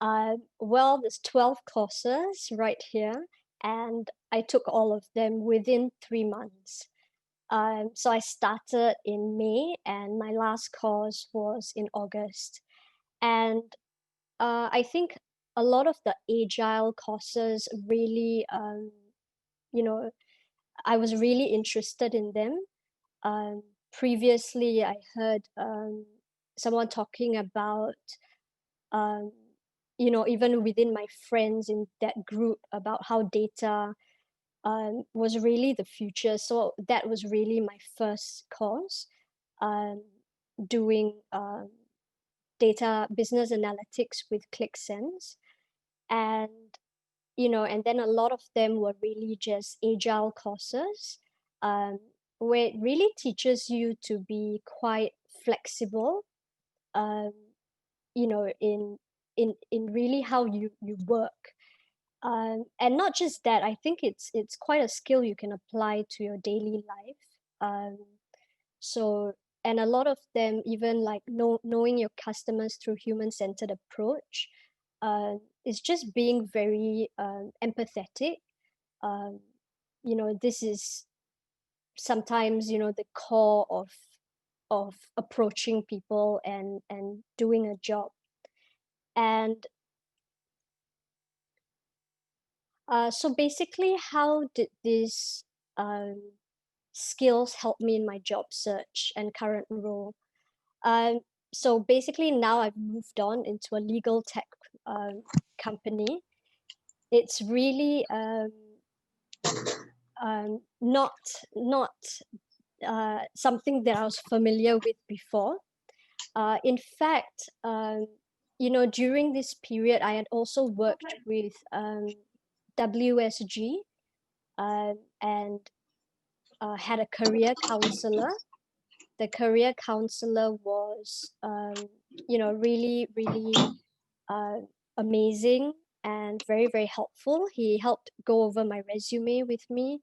Well, there's 12 courses right here, and I took all of them within 3 months. So I started in May, and my last course was in August. And I think a lot of the agile courses really, I was really interested in them. Previously, I heard someone talking about, even within my friends in that group, about how data was really the future. So that was really my first course, doing data business analytics with ClickSense. And and then a lot of them were really just agile courses, where it really teaches you to be quite flexible, in really how you work. And not just that, I think it's quite a skill you can apply to your daily life. So, and a lot of them even like knowing your customers through human-centered approach, is just being very empathetic. This is sometimes, the core of approaching people and doing a job. And so basically, how did these skills help me in my job search and current role? So basically, now I've moved on into a legal tech company. It's really not something that I was familiar with before. In fact, during this period, I had also worked with WSG and had a career counselor. The career counselor was, really, really amazing and very, very helpful. He helped go over my resume with me,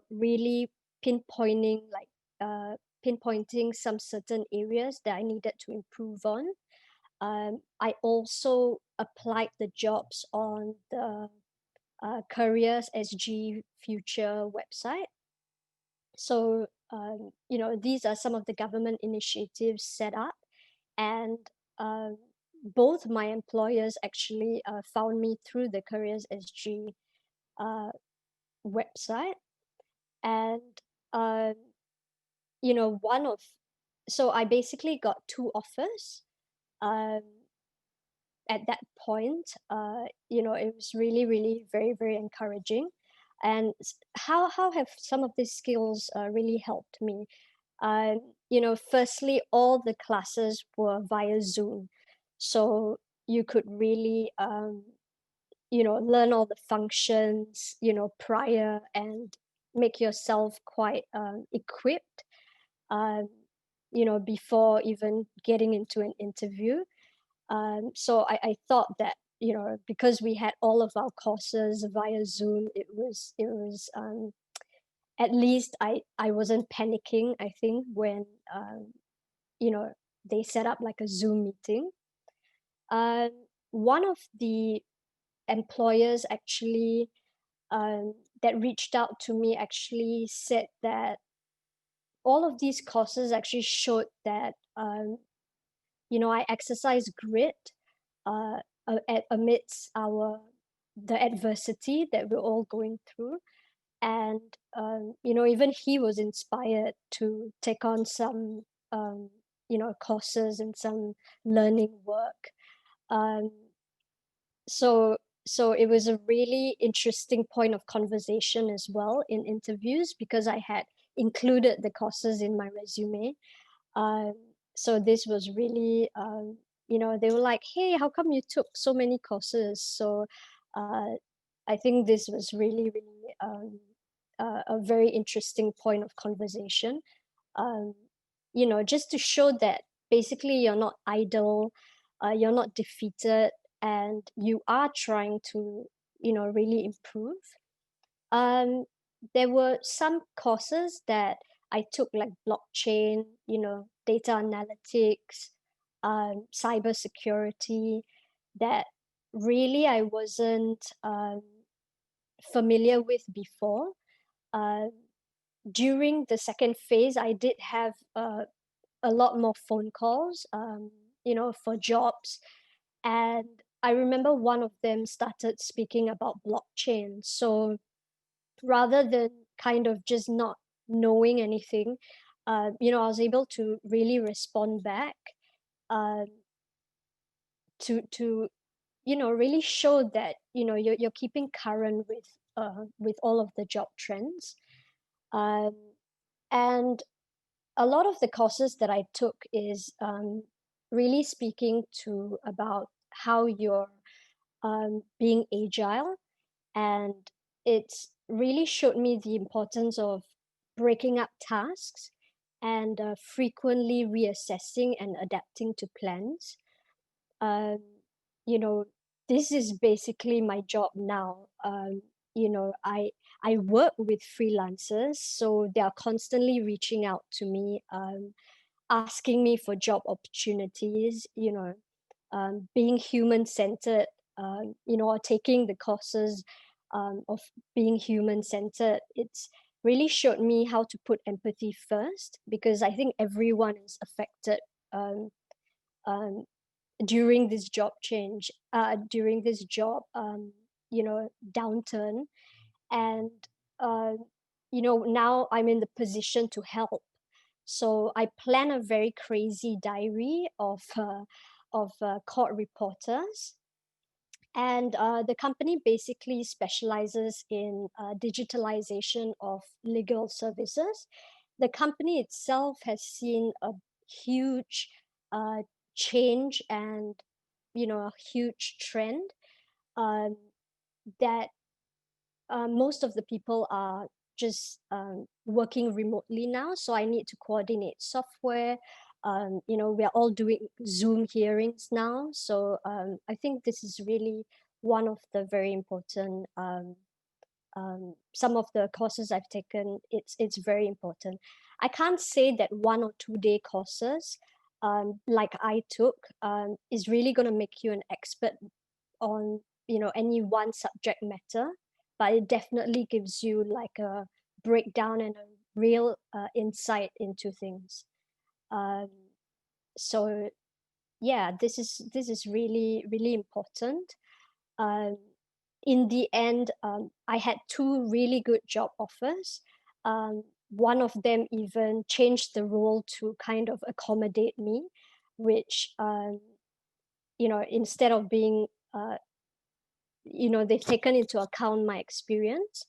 really pinpointing some certain areas that I needed to improve on. I also applied the jobs on the Careers SG Future website. So, these are some of the government initiatives set up, and both my employers actually found me through the Careers SG website. And, so I basically got 2 offers. At that point, it was really, really very, very encouraging. And how have some of these skills really helped me? Firstly, all the classes were via Zoom, so you could really, learn all the functions, prior, and make yourself quite equipped, before even getting into an interview. So I thought that, because we had all of our courses via Zoom, it was at least I wasn't panicking, I think, when they set up like a Zoom meeting. One of the employers actually that reached out to me actually said that all of these courses actually showed that I exercise grit amidst the adversity that we're all going through. And even he was inspired to take on some courses and some learning work. So it was a really interesting point of conversation as well in interviews, because I had included the courses in my resume. So this was really, they were like, hey, how come you took so many courses? So I think this was really, really a very interesting point of conversation. Just to show that basically you're not idle, you're not defeated, and you are trying to, really improve. There were some courses that I took, like blockchain, data analytics, cybersecurity, that really I wasn't familiar with before. During the second phase, I did have a lot more phone calls, for jobs. And I remember one of them started speaking about blockchain. So rather than kind of just not knowing anything, I was able to really respond back to really show that you're keeping current with all of the job trends. And a lot of the courses that I took is really speaking to about how you're being agile, and it's really showed me the importance of breaking up tasks and frequently reassessing and adapting to plans. This is basically my job now. I work with freelancers, so they are constantly reaching out to me, asking me for job opportunities, being human-centered, or taking the courses of being human-centered. It's really showed me how to put empathy first, because I think everyone is affected um, um, during this job change, during this job, downturn. And, uh, now I'm in the position to help. So I plan a very crazy diary of court reporters. And the company basically specializes in digitalization of legal services. The company itself has seen a huge uh, change and, a huge trend, um, that most of the people are just working remotely now. So I need to coordinate software. We are all doing Zoom hearings now. So I think this is really one of the very important, some of the courses I've taken, it's very important. I can't say that 1 or 2 day courses like I took is really going to make you an expert on any one subject matter, but it definitely gives you like a breakdown and a real insight into things. So yeah, this is really really important. In the end, I had 2 really good job offers. One of them even changed the role to kind of accommodate me, which instead of being they've taken into account my experience.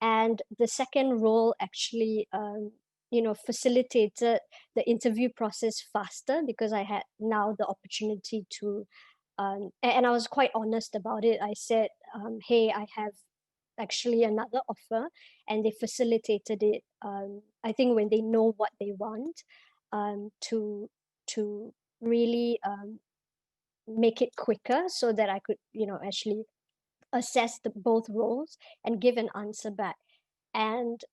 And the second role actually facilitated the interview process faster, because I had now the opportunity to and I was quite honest about it. I said, hey, I have actually another offer, and they facilitated it, I think when they know what they want, to really make it quicker, so that I could actually assess both roles and give an answer back. And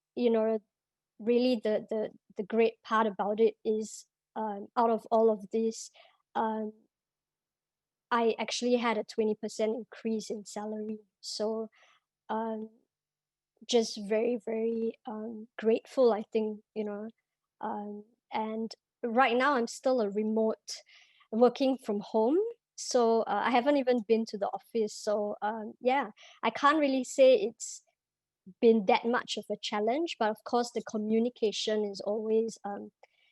really the great part about it is, out of all of this, um, I actually had a 20% increase in salary. So um, just very very grateful, I think. And right now I'm still a remote, working from home. So I haven't even been to the office. So yeah, I can't really say it's been that much of a challenge, but of course the communication is always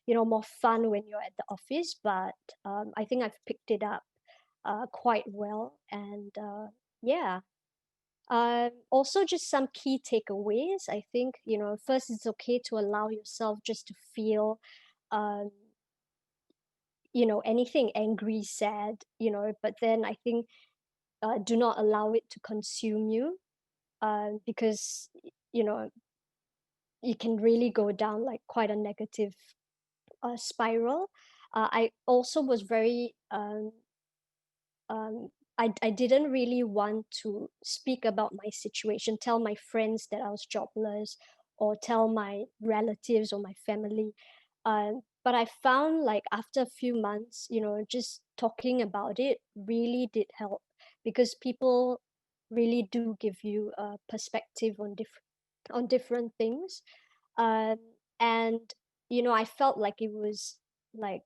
more fun when you're at the office. But I think I've picked it up quite well. And yeah, also just some key takeaways. I think, first, it's okay to allow yourself just to feel um, anything, angry, sad, but then I think do not allow it to consume you, because you know you can really go down like quite a negative spiral. I also was very I didn't really want to speak about my situation, tell my friends that I was jobless, or tell my relatives or my family. But I found, like, after a few months, just talking about it really did help, because people really do give you a perspective on different things. Um, and I felt like it was like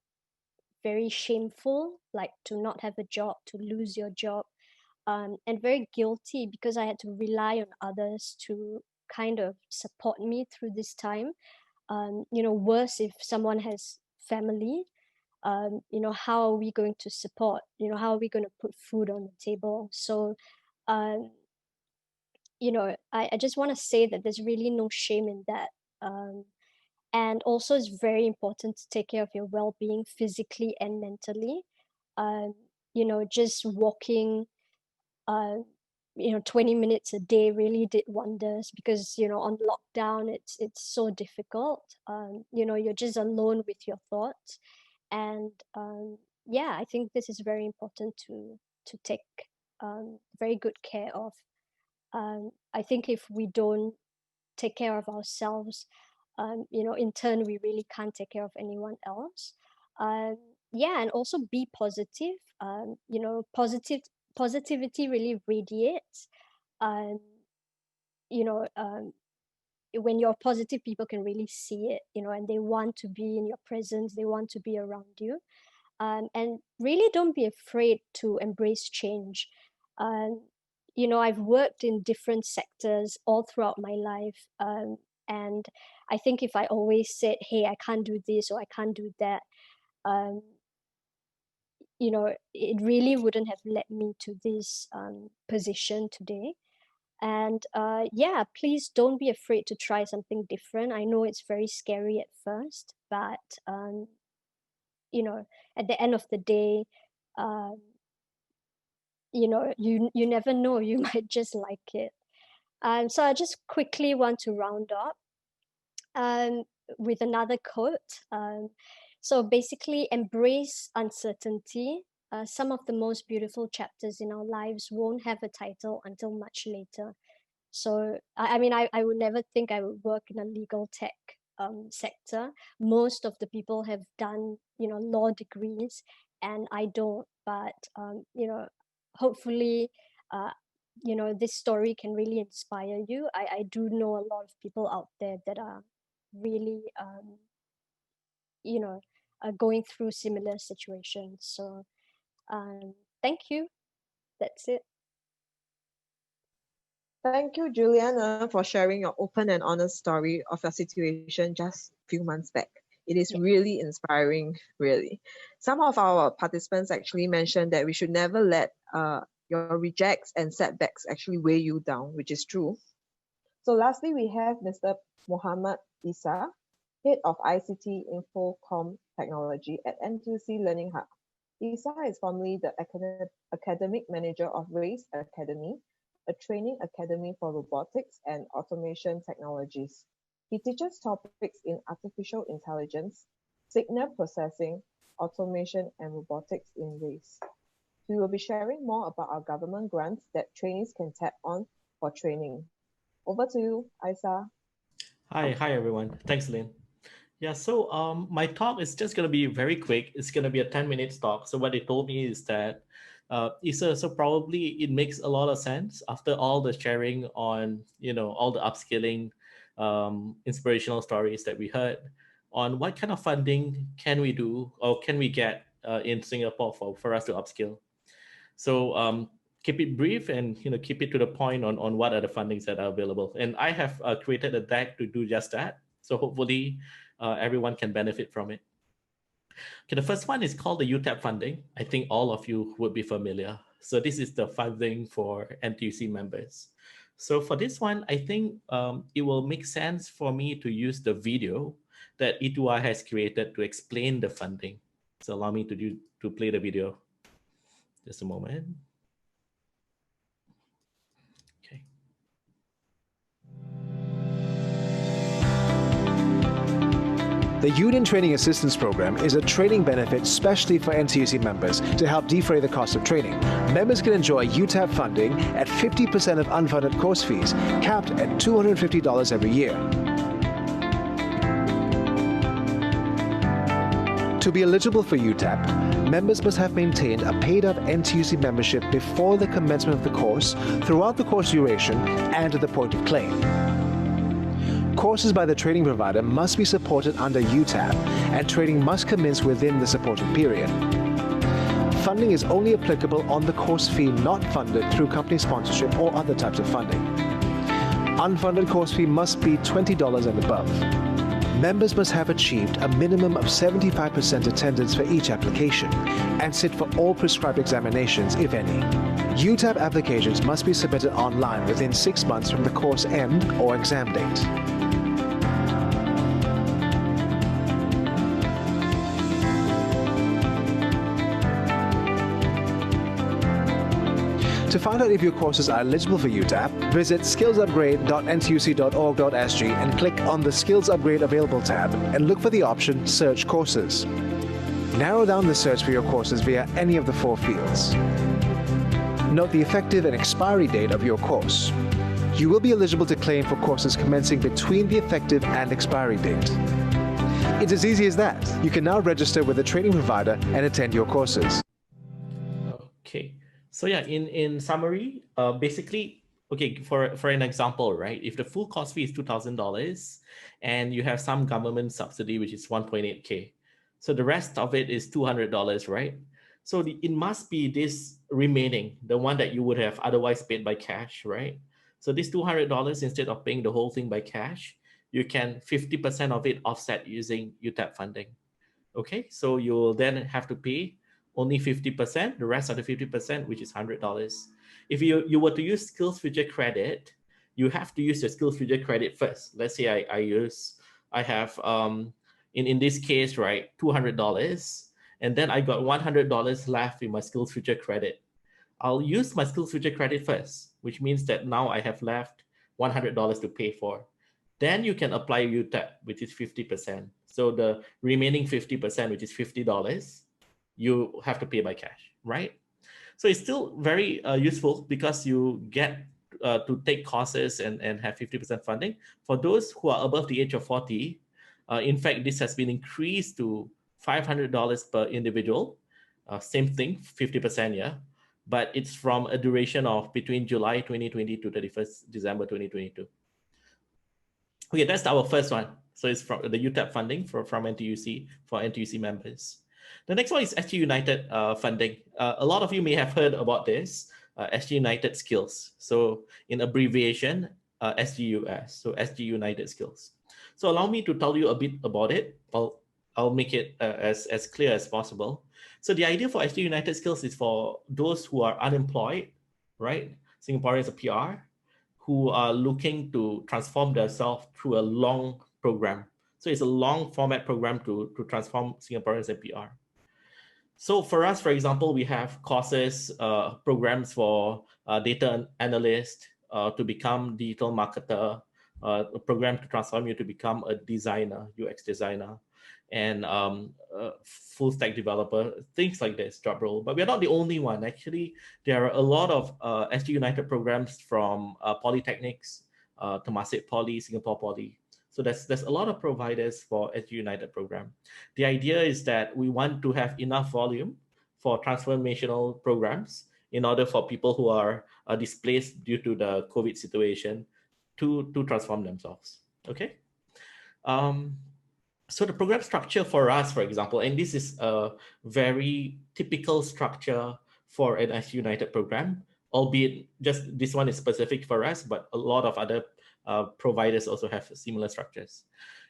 very shameful, like to not have a job, to lose your job, and very guilty, because I had to rely on others to kind of support me through this time. Worse if someone has family. How are we going to support? How are we going to put food on the table? So, um, I just want to say that there's really no shame in that. And also, it's very important to take care of your well-being physically and mentally. Just walking, uh, 20 minutes a day really did wonders, because on lockdown it's so difficult. You're just alone with your thoughts. And yeah, I think this is very important to take very good care of. I think if we don't take care of ourselves, in turn, we really can't take care of anyone else. Yeah, and also be positive. Positivity really radiates. When you're positive, people can really see it, and they want to be in your presence, they want to be around you. And really don't be afraid to embrace change. I've worked in different sectors all throughout my life. And I think if I always said, hey, I can't do this or I can't do that, it really wouldn't have led me to this position today. And yeah, please don't be afraid to try something different. I know it's very scary at first, but at the end of the day, you never know, you might just like it. So I just quickly want to round up with another quote. So basically, embrace uncertainty. Some of the most beautiful chapters in our lives won't have a title until much later. So, I mean, I would never think I would work in a legal tech sector. Most of the people have done, law degrees, and I don't. But, hopefully, this story can really inspire you. I do know a lot of people out there that are really, going through similar situations. So, thank you. That's it. Thank you, Juliana, for sharing your open and honest story of your situation just a few months back. It is really inspiring, really. Some of our participants actually mentioned that we should never let your rejects and setbacks actually weigh you down, which is true. So lastly, we have Mr. Mohamed Isa, Head of ICT Infocom Technology at NTUC LearningHub. Isa is formerly the Academic Manager of RACE Academy, a training academy for robotics and automation technologies. He teaches topics in artificial intelligence, signal processing, automation, and robotics in RACE. We will be sharing more about our government grants that trainees can tap on for training. Over to you, Isa. Hi everyone. Thanks, Lynn. Yeah, so my talk is just going to be very quick. It's going to be a 10-minute talk. So what they told me is that so probably it makes a lot of sense after all the sharing on, all the upskilling, inspirational stories that we heard on what kind of funding can we do or can we get in Singapore for us to upskill. So keep it brief and keep it to the point on what are the fundings that are available. And I have created a deck to do just that. So hopefully everyone can benefit from it. Okay, the first one is called the UTAP funding. I think all of you would be familiar. So this is the funding for NTUC members. So for this one, I think it will make sense for me to use the video that Itua has created to explain the funding. So allow me to play the video. Just a moment. Okay. The Union Training Assistance Program is a training benefit specially for NTUC members to help defray the cost of training. Members can enjoy UTAP funding at 50% of unfunded course fees, capped at $250 every year. To be eligible for UTAP, members must have maintained a paid-up NTUC membership before the commencement of the course, throughout the course duration, and at the point of claim. Courses by the training provider must be supported under UTAP, and training must commence within the supported period. Funding is only applicable on the course fee not funded through company sponsorship or other types of funding. Unfunded course fee must be $20 and above. Members must have achieved a minimum of 75% attendance for each application and sit for all prescribed examinations, if any. UTAP applications must be submitted online within 6 months from the course end or exam date. To find out if your courses are eligible for UTAP, visit skillsupgrade.ntuc.org.sg and click on the Skills Upgrade Available tab and look for the option Search Courses. Narrow down the search for your courses via any of the 4 fields. Note the effective and expiry date of your course. you will be eligible to claim for courses commencing between the effective and expiry date. It's as easy as that. You can now register with a training provider and attend your courses. Okay, so yeah, in summary, basically, okay, for an example, right? If the full course fee is $2,000 and you have some government subsidy, which is 1.8K, so the rest of it is $200, right? So it must be this remaining, the one that you would have otherwise paid by cash, right? So this $200, instead of paying the whole thing by cash, you can 50% of it offset using UTAP funding. Okay, so you'll then have to pay only 50%, the rest of the 50%, which is $100. If you were to use SkillsFuture credit, you have to use your SkillsFuture credit first. Let's say I have in this case, right, $200, and then I got $100 left in my SkillsFuture credit. I'll use my SkillsFuture credit first, which means that now I have left $100 to pay for. Then you can apply UTAP, which is 50%. So the remaining 50%, which is $50, you have to pay by cash, right? So it's still very useful because you get to take courses and have 50% funding. For those who are above the age of 40, in fact, this has been increased to $500 per individual. Same thing, 50%, yeah. But it's from a duration of between July 2020 to 31st December 2022. Okay, that's our first one. So it's from the UTAP funding from NTUC for NTUC members. The next one is SG United funding. A lot of you may have heard about this, SG United Skills. So in abbreviation, SGUS, so SG United Skills. So allow me to tell you a bit about it. I'll make it as clear as possible. So the idea for SG United Skills is for those who are unemployed, right? Singaporeans, a PR, who are looking to transform themselves through a long program. So it's a long format program to transform Singaporeans and PR. So for us, for example, we have courses, programs for data analyst to become digital marketer, a program to transform you to become a designer, UX designer, and full stack developer, things like this, job role. But we're not the only one. Actually, there are a lot of SG United programs from polytechnics, Temasek Poly, Singapore Poly. So there's a lot of providers for SG United program. The idea is that we want to have enough volume for transformational programs in order for people who are displaced due to the COVID situation to transform themselves, okay? So the program structure for us, for example, and this is a very typical structure for an SG United program, albeit just this one is specific for us, but a lot of other providers also have similar structures.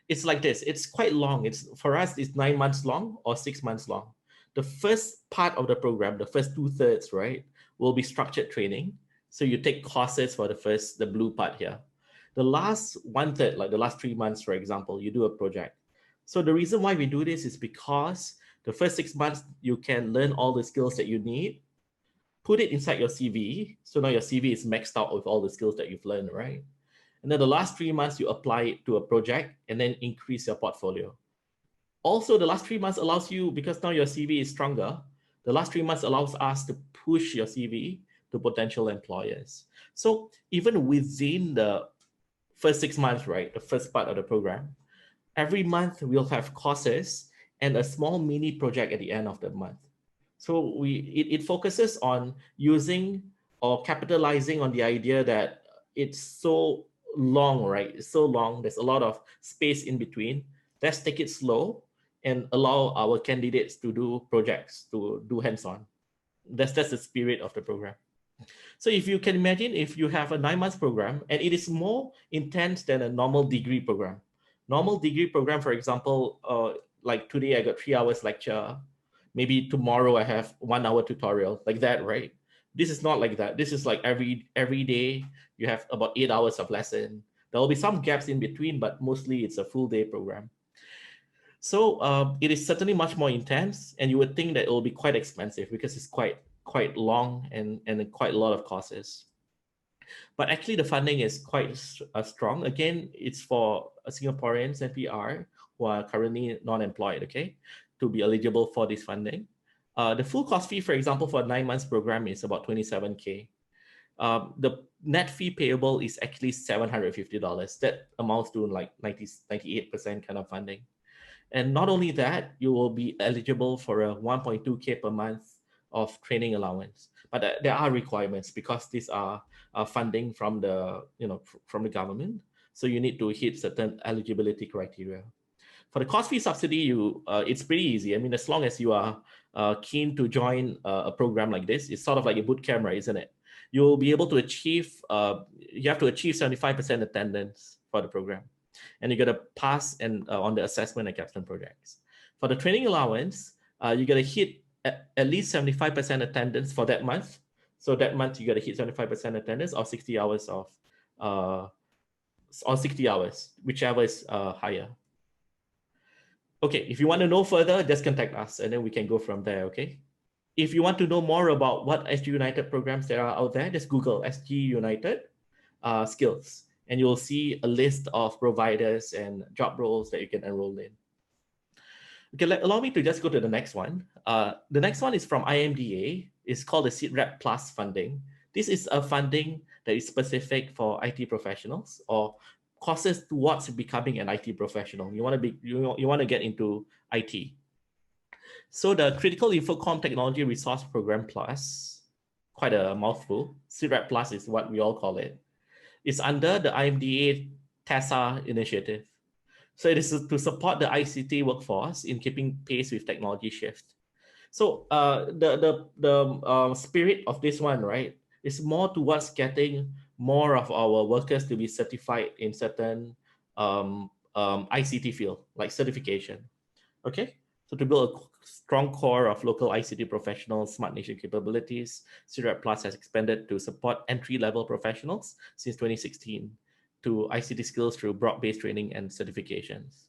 It's like this, it's quite long. For us, it's 9 months long or 6 months long. The first part of the program, the first 2/3, right, will be structured training. So you take courses for the blue part here. The last 1/3, like the last 3 months, for example, you do a project. So the reason why we do this is because the first 6 months, you can learn all the skills that you need, put it inside your CV. So now your CV is maxed out with all the skills that you've learned, right? And then the last 3 months, you apply it to a project and then increase your portfolio. Also, the last 3 months allows you, because now your CV is stronger, the last 3 months allows us to push your CV to potential employers. So even within the first 6 months, right, the first part of the program, every month we'll have courses and a small mini project at the end of the month. So it focuses on using or capitalizing on the idea that it's so long, right? It's so long. There's a lot of space in between. Let's take it slow and allow our candidates to do projects, to do hands-on. That's the spirit of the program. So if you can imagine, if you have a 9 months program, and it is more intense than a normal degree program. Normal degree program, for example, like today I got 3 hours lecture. Maybe tomorrow I have 1 hour tutorial, like that, right? This is not like that. This is like every day you have about 8 hours of lesson. There will be some gaps in between, but mostly it's a full day program. So it is certainly much more intense, and you would think that it will be quite expensive because it's quite long and quite a lot of courses. But actually the funding is quite strong. Again, it's for Singaporeans and PR who are currently non-employed, okay, to be eligible for this funding. The full cost fee, for example, for a 9 months program is about 27K. the net fee payable is actually $750. That amounts to like 98% kind of funding. And not only that, you will be eligible for a 1.2K per month of training allowance. But there are requirements because these are funding from the from the government. So you need to hit certain eligibility criteria. For the course fee subsidy, it's pretty easy. I mean, as long as you are keen to join a program like this, it's sort of like a boot camp, right, isn't it? You'll be able to achieve, you have to achieve 75% attendance for the program. And you got to pass on the assessment and capstone projects. For the training allowance, you got to hit at least 75% attendance for that month. So that month, you got to hit 75% attendance or 60 hours of, or 60 hours, whichever is higher. Okay, if you want to know further, just contact us and then we can go from there, okay? If you want to know more about what SG United programs there are out there, just Google SG United skills and you'll see a list of providers and job roles that you can enroll in. Okay, allow me to just go to the next one. The next one is from IMDA. It's called the SITREP Plus funding. This is a funding that is specific for IT professionals or courses towards becoming an IT professional. You want to get into IT. So the Critical Infocom Technology Resource Program Plus, quite a mouthful. SITREP Plus is what we all call it. It's under the IMDA TESA initiative. So it is to support the ICT workforce in keeping pace with technology shift. So the spirit of this one, right, is more towards getting more of our workers to be certified in certain ICT field, like certification. Okay, so to build a strong core of local ICT professionals, Smart Nation capabilities, SITREP Plus has expanded to support entry-level professionals since 2016 to ICT skills through broad-based training and certifications.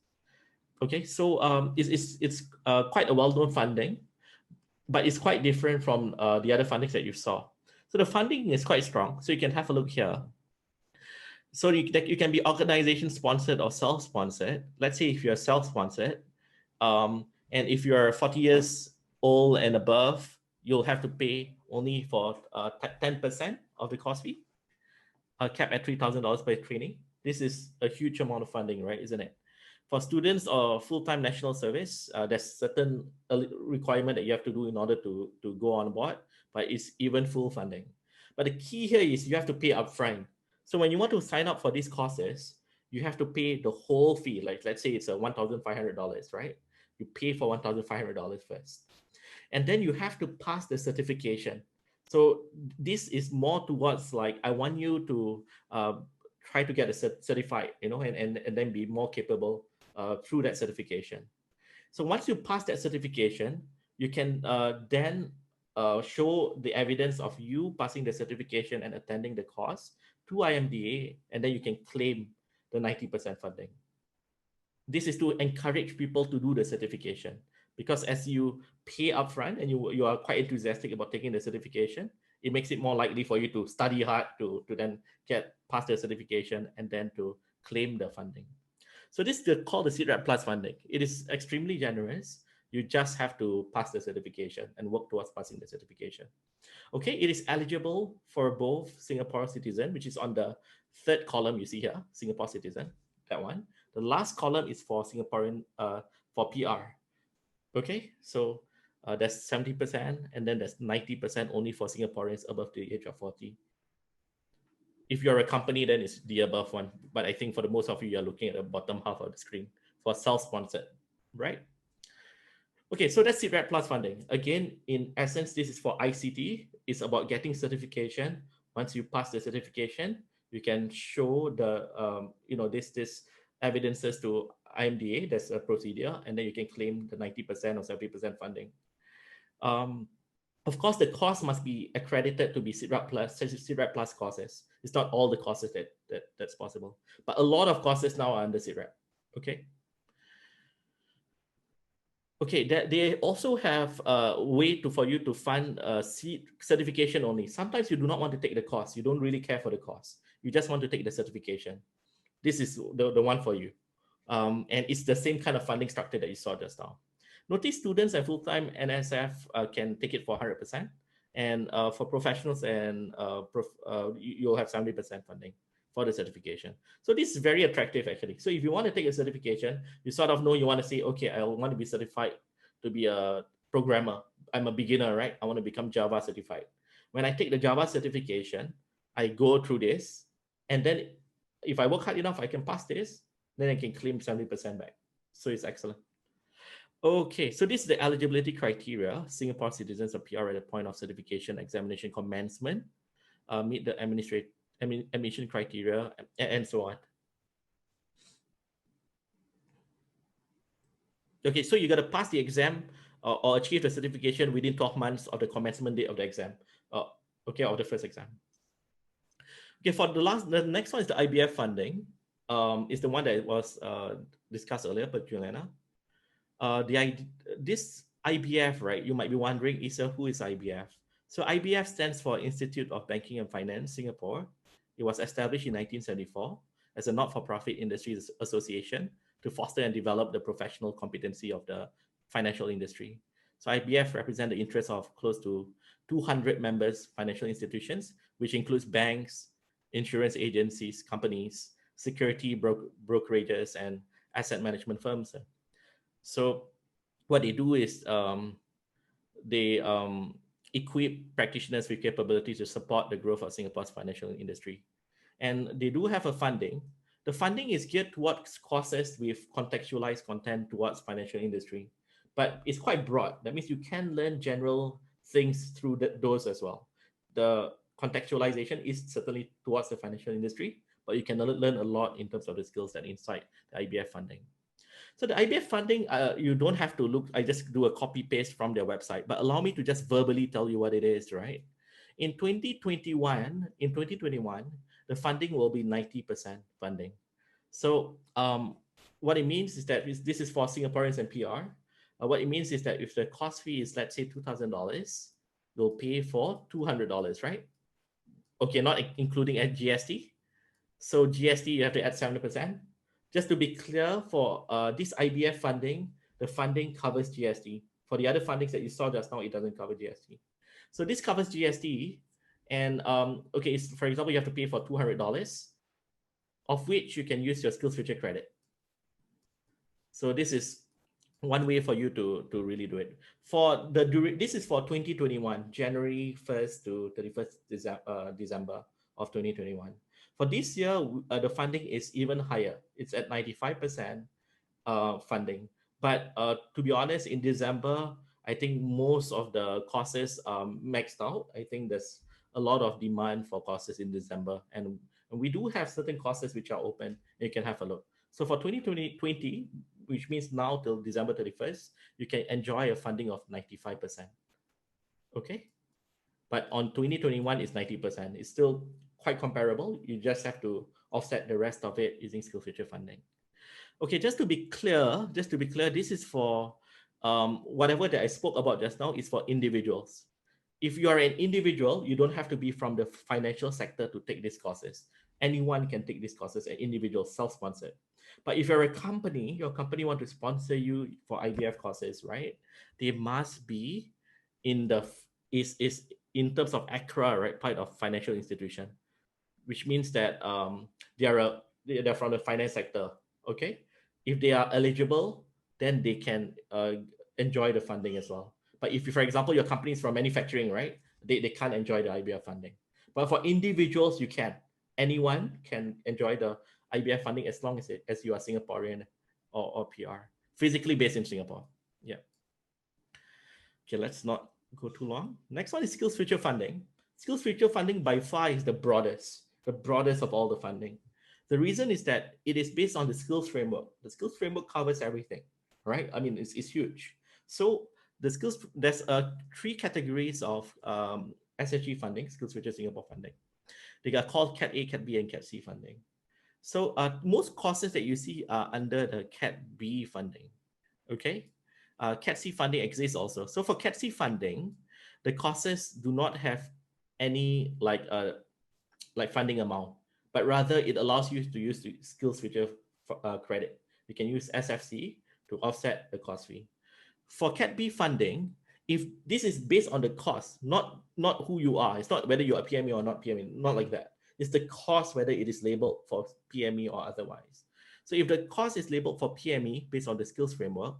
Okay, so it's quite a well-known funding, but it's quite different from the other fundings that you saw. So the funding is quite strong. So you can have a look here. So you can be organization-sponsored or self-sponsored. Let's say if you're self-sponsored, and if you're 40 years old and above, you'll have to pay only for 10% of the course fee, capped at $3,000 per training. This is a huge amount of funding, right? Isn't it? For students or full-time national service, there's certain requirement that you have to do in order to go on board, but it's even full funding. But the key here is you have to pay upfront. So when you want to sign up for these courses, you have to pay the whole fee. Like let's say it's $1,500, right? You pay for $1,500 first. And then you have to pass the certification. So this is more towards like, I want you to try to get a certified, and then be more capable through that certification. So once you pass that certification, you can then show the evidence of you passing the certification and attending the course to IMDA, and then you can claim the 90% funding. This is to encourage people to do the certification, because as you pay upfront and you are quite enthusiastic about taking the certification, it makes it more likely for you to study hard to then get past the certification and then to claim the funding. So this is called the SITREP Plus funding. It is extremely generous. You just have to pass the certification and work towards passing the certification. Okay, it is eligible for both Singapore citizen, which is on the third column you see here, Singapore citizen, that one. The last column is for Singaporean, for PR. Okay, so that's 70%, and then there's 90% only for Singaporeans above the age of 40. If you're a company, then it's the above one. But I think for the most of you, you're looking at the bottom half of the screen for self-sponsored, right? Okay, so that's SITREP Plus funding. Again, in essence, this is for ICT. It's about getting certification. Once you pass the certification, you can show the, this evidences to IMDA. That's a procedure, and then you can claim the 90% or 70% funding. Of course, the course must be accredited to be SITREP Plus courses. It's not all the courses that's possible, but a lot of courses now are under SITREP. Okay. Okay, they also have a way for you to fund certification only. Sometimes you do not want to take the course. You don't really care for the course. You just want to take the certification. This is the one for you. And it's the same kind of funding structure that you saw just now. Notice students and full-time NSF can take it for 100%, And for professionals and you'll have 70% funding for the certification. So this is very attractive actually. So if you want to take a certification, you sort of know you want to say, okay, I want to be certified to be a programmer. I'm a beginner, right? I want to become Java certified. When I take the Java certification, I go through this, and then if I work hard enough, I can pass this, then I can claim 70% back. So it's excellent. Okay, so this is the eligibility criteria. Singapore citizens or PR at the point of certification examination commencement meet the admission criteria and so on. Okay, so you got to pass the exam or achieve the certification within 12 months of the commencement date of the exam. Okay, of the first exam. Okay, for the next one is the IBF funding. Is the one that was discussed earlier by Juliana. This IBF, right? You might be wondering, Isa, who is IBF? So IBF stands for Institute of Banking and Finance Singapore. It was established in 1974 as a not-for-profit industry association to foster and develop the professional competency of the financial industry. So IBF represents the interests of close to 200 members financial institutions, which includes banks, insurance agencies, companies, security brokerages, and asset management firms. So what they do is they equip practitioners with capabilities to support the growth of Singapore's financial industry. And they do have a funding. The funding is geared towards courses with contextualized content towards financial industry, but it's quite broad. That means you can learn general things through those as well. The contextualization is certainly towards the financial industry, but you can learn a lot in terms of the skills that inside the IBF funding. So the IBF funding, you don't have to look, I just do a copy paste from their website, but allow me to just verbally tell you what it is, right? In 2021, the funding will be 90% funding. So what it means is that this is for Singaporeans and PR. What it means is that if the course fee is, let's say, $2,000, you'll pay for $200, right? Okay, not including GST. So GST, you have to add 70%. Just to be clear, for this IBF funding, the funding covers GST. For the other fundings that you saw just now, it doesn't cover GST. So this covers GST. And okay, for example, you have to pay for $200, of which you can use your SkillsFuture credit. So this is one way for you to really do it. For this is for 2021, January 1st to 31st December of 2021. For this year, the funding is even higher. It's at 95% funding. But to be honest, in December, I think most of the courses maxed out. I think there's a lot of demand for courses in December. And we do have certain courses which are open. You can have a look. So for 2020, which means now till December 31st, you can enjoy a funding of 95%. Okay? But on 2021, it's 90%. It's still quite comparable. You just have to offset the rest of it using SkillsFuture funding. Okay, just to be clear, this is for whatever that I spoke about just now is for individuals. If you are an individual, you don't have to be from the financial sector to take these courses. Anyone can take these courses, an individual, self-sponsored. But if you're a company, your company want to sponsor you for IBF courses, right? They must be in the in terms of ACRA, right, part of financial institution, which means that they're from the finance sector. Okay, if they are eligible, then they can enjoy the funding as well. But if, for example, your company is from manufacturing, right, they can't enjoy the IBF funding. But for individuals, you can. Anyone can enjoy the IBF funding as long as you are Singaporean or PR, physically based in Singapore. Yeah. Okay, let's not go too long. Next one is SkillsFuture funding. SkillsFuture funding by far is the broadest of all the funding. The reason is that it is based on the skills framework. The skills framework covers everything, right? I mean, it's huge. So the skills, there's 3 categories of SFG funding, SkillsFuture Singapore funding. They are called Cat A, Cat B, and Cat C funding. So most courses that you see are under the Cat B funding, okay? Cat C funding exists also. So for Cat C funding, the courses do not have any like funding amount, but rather it allows you to use the SkillsFuture credit. You can use SFC to offset the course fee. For Cat B funding, if this is based on the cost, not who you are, it's not whether you are PME or not PME, not like that. It's the cost, whether it is labeled for PME or otherwise. So if the cost is labeled for PME based on the skills framework,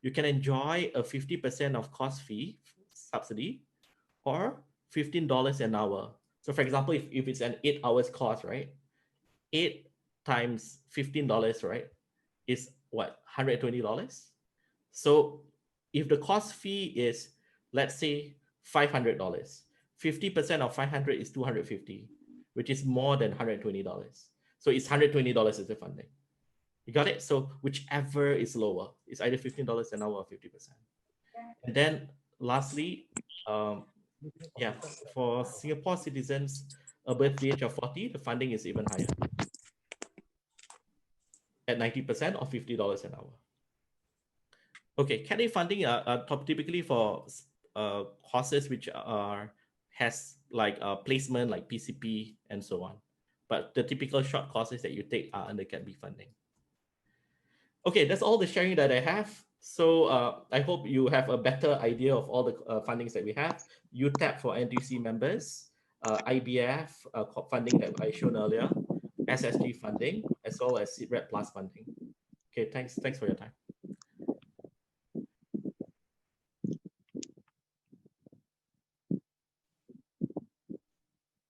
you can enjoy a 50% of cost fee subsidy or $15 an hour. So for example, if it's an 8 hours course, right? 8 times $15, right, is what, $120? So if the cost fee is, let's say, $500, 50% of 500 is 250, which is more than $120. So it's $120 is the funding. You got it? So whichever is lower, it's either $15 an hour or 50%. And then lastly, yeah, for Singapore citizens above the age of 40, the funding is even higher at 90% or $50 an hour. Okay, CAT funding are typically for courses which has like placement, like PCP and so on. But the typical short courses that you take are under CAT funding. Okay, that's all the sharing that I have. So I hope you have a better idea of all the fundings that we have. UTAP for NTUC members, IBF funding that I shown earlier, SSG funding, as well as CRED Plus funding. Okay, thanks for your time.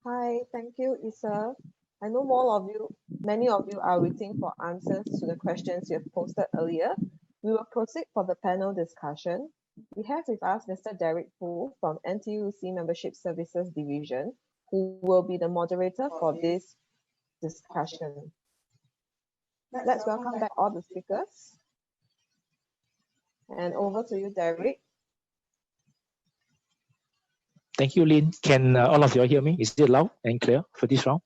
Hi, thank you, Isa. I know many of you are waiting for answers to the questions you have posted earlier. We will proceed for the panel discussion. We have with us Mr. Derek Fu from NTUC Membership Services Division, who will be the moderator for this discussion. Let's welcome back all the speakers. And over to you, Derek. Thank you, Lynn. Can all of you hear me? Is it loud and clear for this round?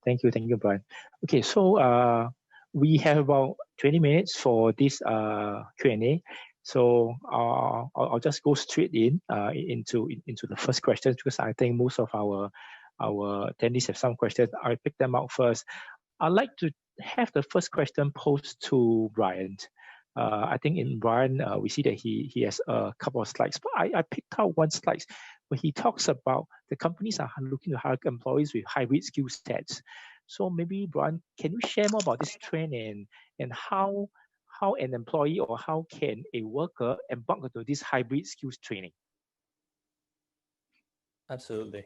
Thank you, Brian. Okay, so we have about 20 minutes for this Q&A. So I'll just go straight into the first question, because I think most of our attendees have some questions. I'll pick them out first. I'd like to have the first question posed to Brian. I think in Brian, we see that he has a couple of slides, but I picked out one slide where he talks about the companies are looking to hire employees with hybrid skill sets. So maybe, Brian, can you share more about this trend and how an employee or how can a worker embark into this hybrid skills training? Absolutely.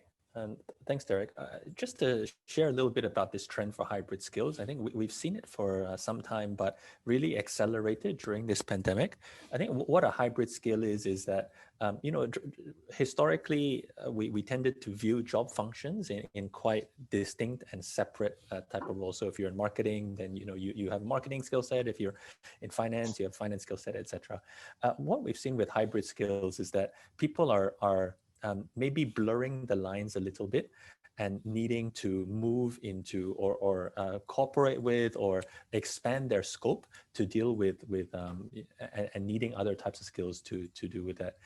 Thanks, Derek. Just to share a little bit about this trend for hybrid skills, I think we've seen it for some time, but really accelerated during this pandemic. I think what a hybrid skill is that, historically, we tended to view job functions in quite distinct and separate type of roles. So if you're in marketing, then you have a marketing skill set. If you're in finance, you have finance skill set, etc. What we've seen with hybrid skills is that people are maybe blurring the lines a little bit and needing to move into or cooperate with or expand their scope to deal with and needing other types of skills to do with that.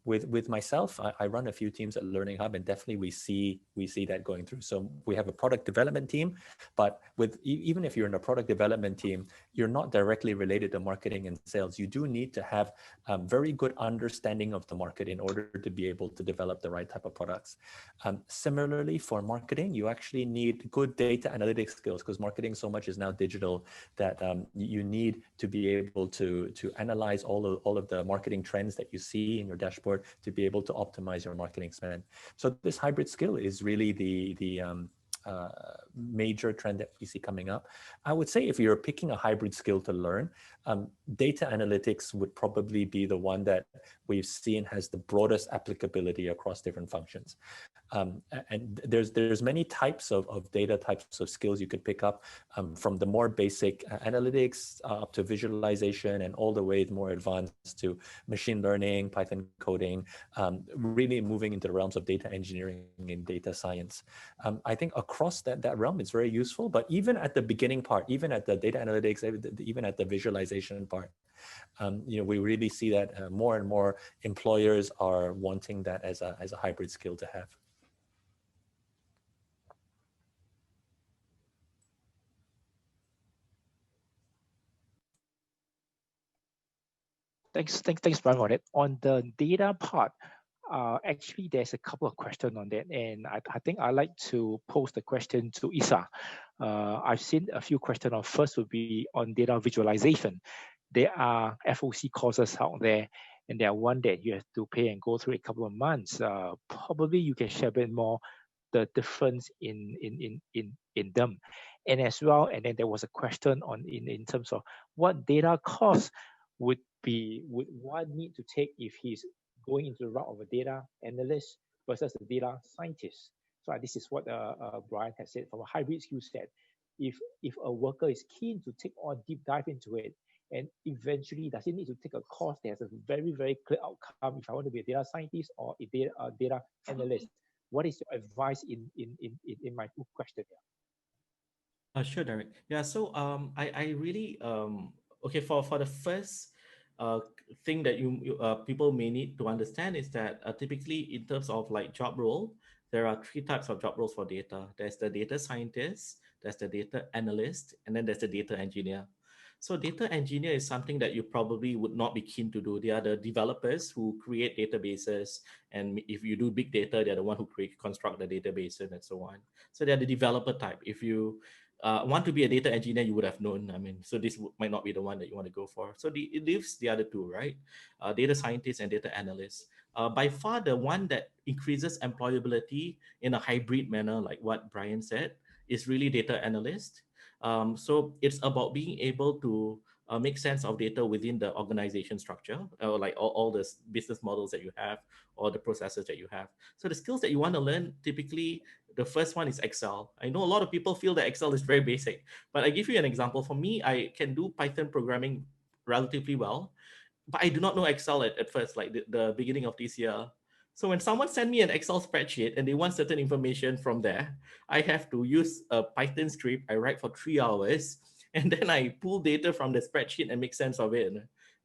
With myself, I run a few teams at LearningHub, and definitely we see that going through. So we have a product development team, but even if you're in a product development team, you're not directly related to marketing and sales. You do need to have very good understanding of the market in order to be able to develop the right type of products. Similarly, for marketing, you actually need good data analytics skills, because marketing so much is now digital that you need to be able to analyze all of the marketing trends that you see in your dashboard to be able to optimize your marketing spend. So this hybrid skill is really the major trend that we see coming up. I would say if you're picking a hybrid skill to learn, data analytics would probably be the one that we've seen has the broadest applicability across different functions. And there's many types of data types of skills you could pick up, from the more basic analytics up to visualization and all the way more advanced to machine learning, Python coding, really moving into the realms of data engineering and data science. I think across that realm, it's very useful, but even at the beginning part, even at the data analytics, even at the visualization part, we really see that more and more employers are wanting that as a hybrid skill to have. Thanks, Brian, for that. On the data part, actually, there's a couple of questions on that, and I think I'd like to pose the question to Isa. I've seen a few questions. First would be on data visualization. There are FOC courses out there, and there are one that you have to pay and go through a couple of months. Probably you can share a bit more the difference in them, and as well. And then there was a question on in terms of what data course would one need to take if he's going into the route of a data analyst versus a data scientist. So this is what Brian has said from a hybrid skill set. If a worker is keen to take on deep dive into it, and eventually does he need to take a course that has a very, very clear outcome if I want to be a data scientist or a data analyst? What is your advice in my two questions here? Sure, Derek. Yeah, so I really okay, for the first thing that people may need to understand is that typically in terms of like job role, there are three types of job roles for data. There's the data scientist, there's the data analyst, and then there's the data engineer. So data engineer is something that you probably would not be keen to do. They are the developers who create databases, and if you do big data, they're the one who construct the databases and so on. So they're the developer type. If you want to be a data engineer, you would have known. I mean, so this might not be the one that you want to go for. So it leaves the other two, right? Data scientists and data analysts. By far, the one that increases employability in a hybrid manner, like what Brian said, is really data analyst. So it's about being able to make sense of data within the organization structure, or like all the business models that you have or the processes that you have. So the skills that you want to learn, typically, the first one is Excel. I know a lot of people feel that Excel is very basic, but I give you an example. For me, I can do Python programming relatively well, but I do not know Excel at first, like the beginning of this year. So when someone sent me an Excel spreadsheet and they want certain information from there, I have to use a Python script. I write for 3 hours, and then I pull data from the spreadsheet and make sense of it.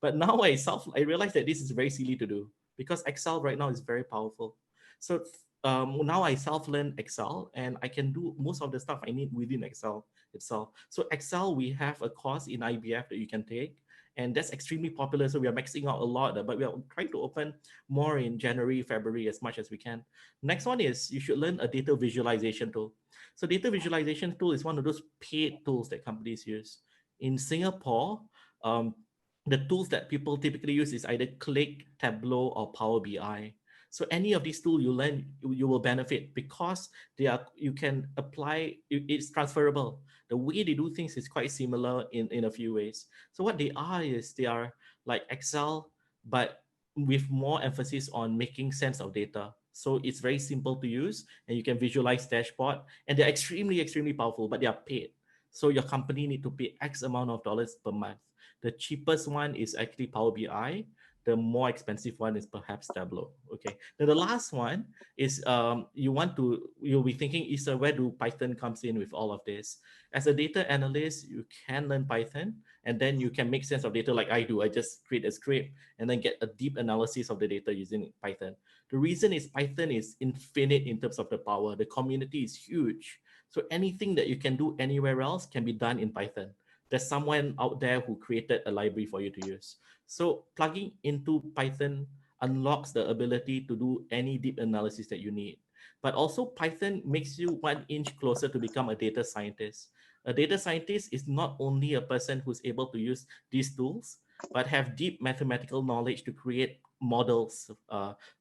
But now I realize that this is very silly to do because Excel right now is very powerful. So now I self-learn Excel, and I can do most of the stuff I need within Excel itself. So Excel, we have a course in IBF that you can take, and that's extremely popular. So we are maxing out a lot, but we are trying to open more in January, February, as much as we can. Next one is you should learn a data visualization tool. So data visualization tool is one of those paid tools that companies use. In Singapore, the tools that people typically use is either Click, Tableau, or Power BI. So any of these tools you learn, you will benefit because you can apply, it's transferable. The way they do things is quite similar in a few ways. So what they are like Excel, but with more emphasis on making sense of data. So it's very simple to use, and you can visualize dashboard, and they're extremely, extremely powerful, but they are paid. So your company need to pay X amount of dollars per month. The cheapest one is actually Power BI. The more expensive one is perhaps Tableau. Okay. Now the last one is you'll be thinking, Isa, where do Python comes in with all of this? As a data analyst, you can learn Python, and then you can make sense of data like I do. I just create a script and then get a deep analysis of the data using Python. The reason is Python is infinite in terms of the power. The community is huge. So anything that you can do anywhere else can be done in Python. There's someone out there who created a library for you to use. So plugging into Python unlocks the ability to do any deep analysis that you need. But also Python makes you 1 inch closer to become a data scientist. A data scientist is not only a person who's able to use these tools, but have deep mathematical knowledge to create models,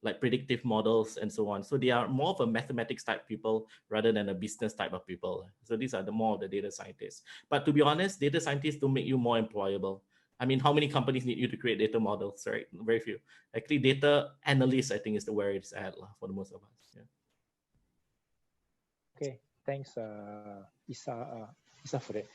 like predictive models and so on. So they are more of a mathematics type people rather than a business type of people. So these are more of the data scientists. But to be honest, data scientists don't make you more employable. I mean, how many companies need you to create data models, right? Very few. Actually, data analyst, I think, is where it's at for the most of us. Yeah. Okay, thanks, Isa for that.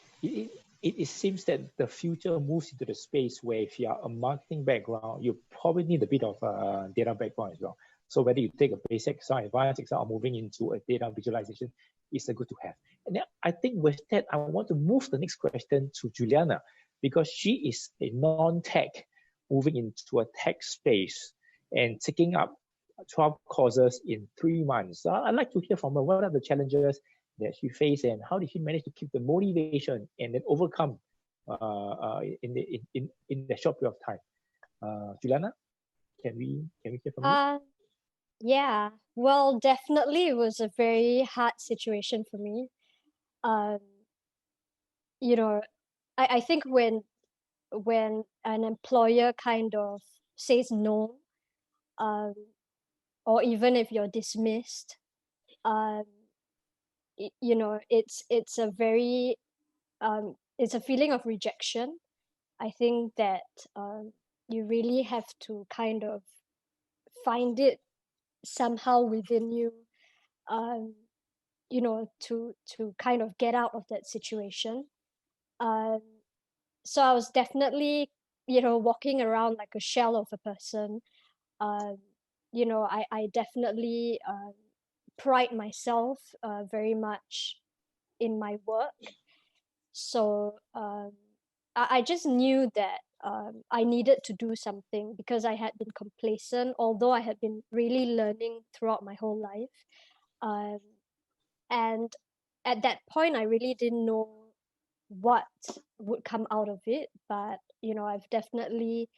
It seems that the future moves into the space where if you are a marketing background, you probably need a bit of a data background as well. So whether you take a basic Excel, advanced Excel, or moving into a data visualization, it's a good to have. And I think with that, I want to move the next question to Juliana, because she is a non-tech moving into a tech space and taking up 12 courses in 3 months. I'd like to hear from her, what are the challenges that she faced and how did she manage to keep the motivation and then overcome in the short period of time? Juliana, can we hear from you? Yeah, well, definitely it was a very hard situation for me. You know, I think when an employer kind of says no, or even if you're dismissed, you know, it's a very it's a feeling of rejection. I think that you really have to kind of find it somehow within you, you know, to kind of get out of that situation. So I was definitely, you know, walking around like a shell of a person. You know, I definitely pride myself very much in my work. So I just knew that I needed to do something because I had been complacent, although I had been really learning throughout my whole life. And at that point, I really didn't know what would come out of it. But, you know, I've definitely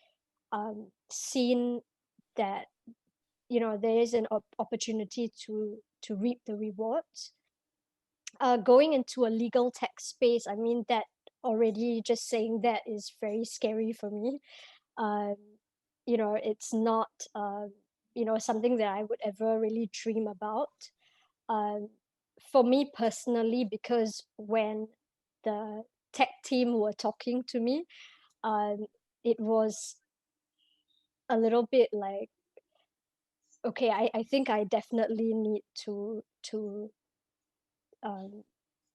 seen that, you know, there is an opportunity to reap the rewards. Going into a legal tech space, I mean, that already just saying that is very scary for me. You know, it's not, you know, something that I would ever really dream about. For me personally, because when the tech team were talking to me, it was a little bit like, okay, I think I definitely need to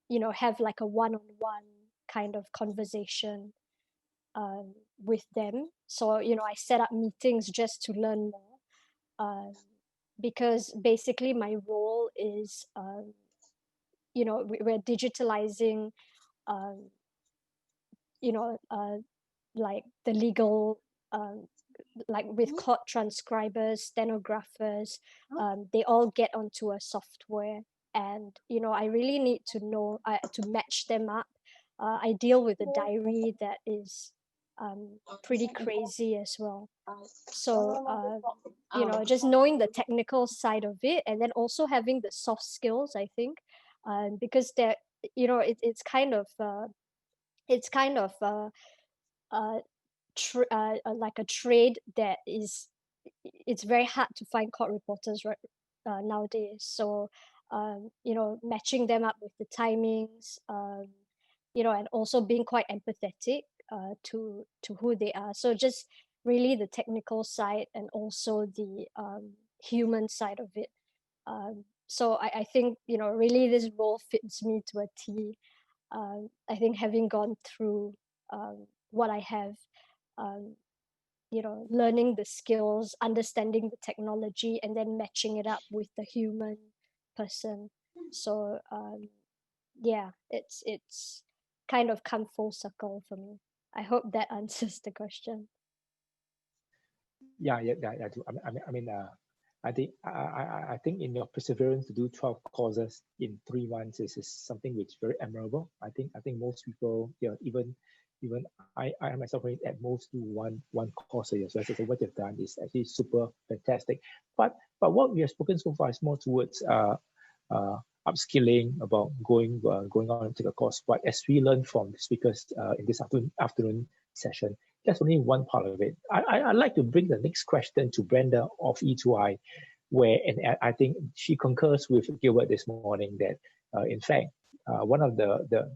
you know, have like a one-on-one kind of conversation with them. So, you know, I set up meetings just to learn more, because basically my role is, you know, we're digitalizing, you know, like the legal, like with court transcribers, stenographers, they all get onto a software. And, you know, I really need to know, to match them up. I deal with a diary that is pretty crazy as well. So, you know, just knowing the technical side of it, and then also having the soft skills, I think, because they're, you know, it's kind of like a trade that is, it's very hard to find court reporters right nowadays. So you know, matching them up with the timings, you know, and also being quite empathetic to who they are. So just really the technical side and also the human side of it. So I think, you know, really this role fits me to a T. I think having gone through what I have, you know, learning the skills, understanding the technology, and then matching it up with the human person. So yeah, it's kind of come full circle for me. I hope that answers the question. Yeah. I think in your perseverance to do 12 courses in 3 months is something which is very admirable. I think most people, yeah, even I myself at most do one course a year. So what you've done is actually super fantastic. But what we have spoken so far is more towards upskilling, about going on and take a course. But as we learned from the speakers in this afternoon session, that's only one part of it. I'd like to bring the next question to Brenda of E2I, where, and I think she concurs with Gilbert this morning that in fact one of the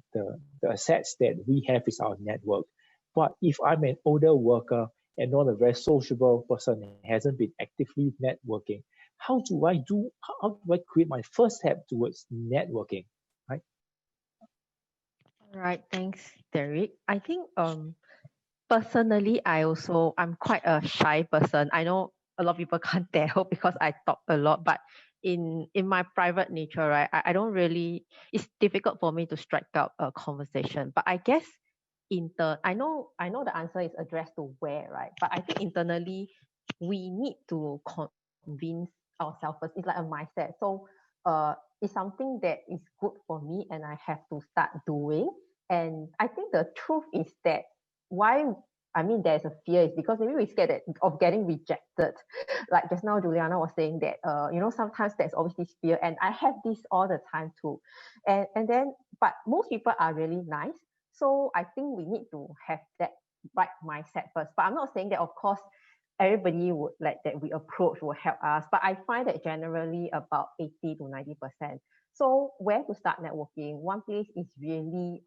assets that we have is our network. But if I'm an older worker and not a very sociable person and hasn't been actively networking, how do I create my first step towards networking, right? All right, thanks, Derek. I think personally, I'm quite a shy person. I know a lot of people can't tell because I talk a lot, but in my private nature, right, I don't really, it's difficult for me to strike out a conversation. But I guess I know the answer is addressed to where, right? But I think internally we need to convince ourselves first. It's like a mindset. So it's something that is good for me and I have to start doing. And I think the truth is that why I mean, there's a fear is because maybe we're scared of getting rejected. Like just now, Juliana was saying that, you know, sometimes there's always this fear, and I have this all the time too. And then, but most people are really nice. So I think we need to have that right mindset first. But I'm not saying that, of course, everybody would like that we approach will help us. But I find that generally about 80 to 90%. So where to start networking? One place is really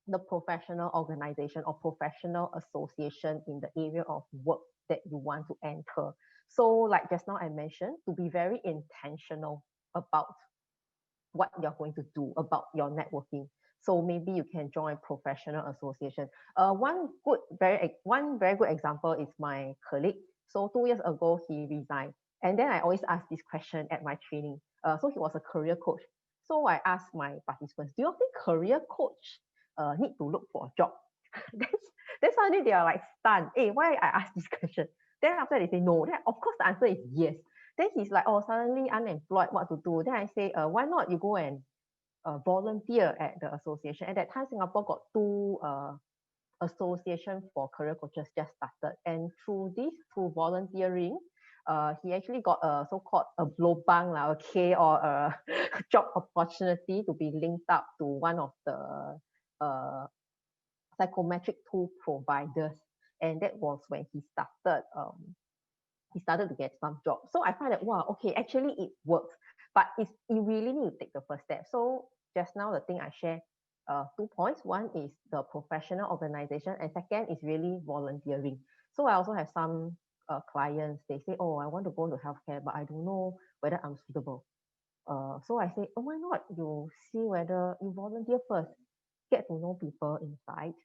the professional organization or professional association in the area of work that you want to enter. So like just now I mentioned, to be very intentional about what you're going to do, about your networking. So maybe you can join professional association. One very good example is my colleague. So 2 years ago, he resigned. And then I always ask this question at my training. So he was a career coach. So I asked my participants, do you think career coach need to look for a job? then suddenly they are like stunned. Hey, why I ask this question? Then after they say no, then of course the answer is yes. Then he's like, oh, suddenly unemployed, what to do? Then I say, why not you go and volunteer at the association? At that time, Singapore got 2 association for career coaches just started. And through volunteering, he actually got a so-called a lobang, okay, or a job opportunity to be linked up to one of the psychometric tool providers. And that was when he started to get some jobs. So I find that, wow, okay, actually it works, but you really need to take the first step. So just now, the thing I share 2 points. One is the professional organization, and second is really volunteering. So I also have some clients, they say, oh, I want to go into healthcare, but I don't know whether I'm suitable. So I say, oh, why not you see whether you volunteer first, get to know people inside,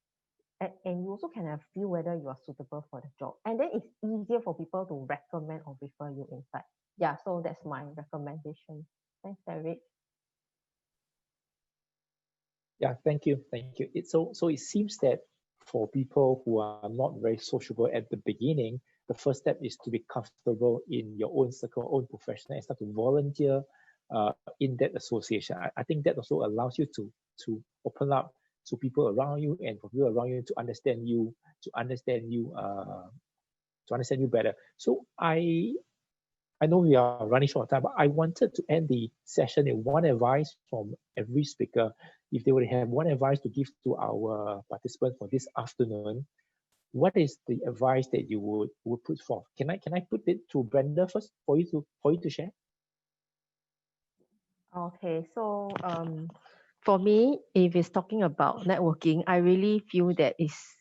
and you also can have feel whether you are suitable for the job. And then it's easier for people to recommend or refer you inside. Yeah, so that's my recommendation. Thanks, Derek. Yeah, thank you. Thank you. So it seems that for people who are not very sociable at the beginning, the first step is to be comfortable in your own circle, own profession, and start to volunteer in that association. I think that also allows you to open up to people around you, and for people around you to understand you, to understand you better. So I know we are running short of time, but I wanted to end the session in one advice from every speaker. If they would have one advice to give to our participants for this afternoon, what is the advice that you would put forth? Can I put it to Brenda first for you to share? Okay, so for me, if it's talking about networking, I really feel that it's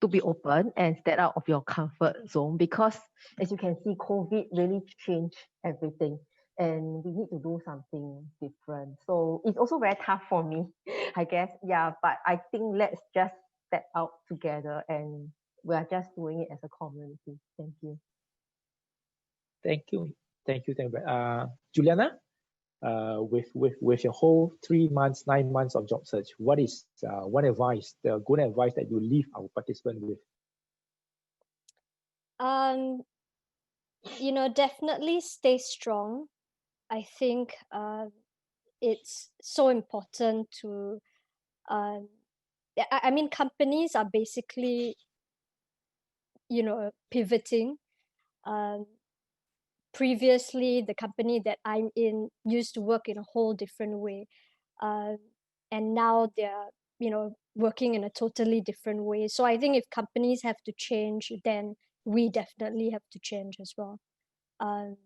to be open and step out of your comfort zone, because as you can see, COVID really changed everything and we need to do something different. So it's also very tough for me, I guess. Yeah, but I think let's just step out together, and we are just doing it as a community. Thank you. Thank you. Juliana, with your whole 3 months, 9 months of job search, what is one advice, the good advice that you leave our participant with? Definitely stay strong. I think it's so important to I mean, companies are basically pivoting. Previously, the company that I'm in used to work in a whole different way, and now they're working in a totally different way. So I think if companies have to change, then we definitely have to change as well. I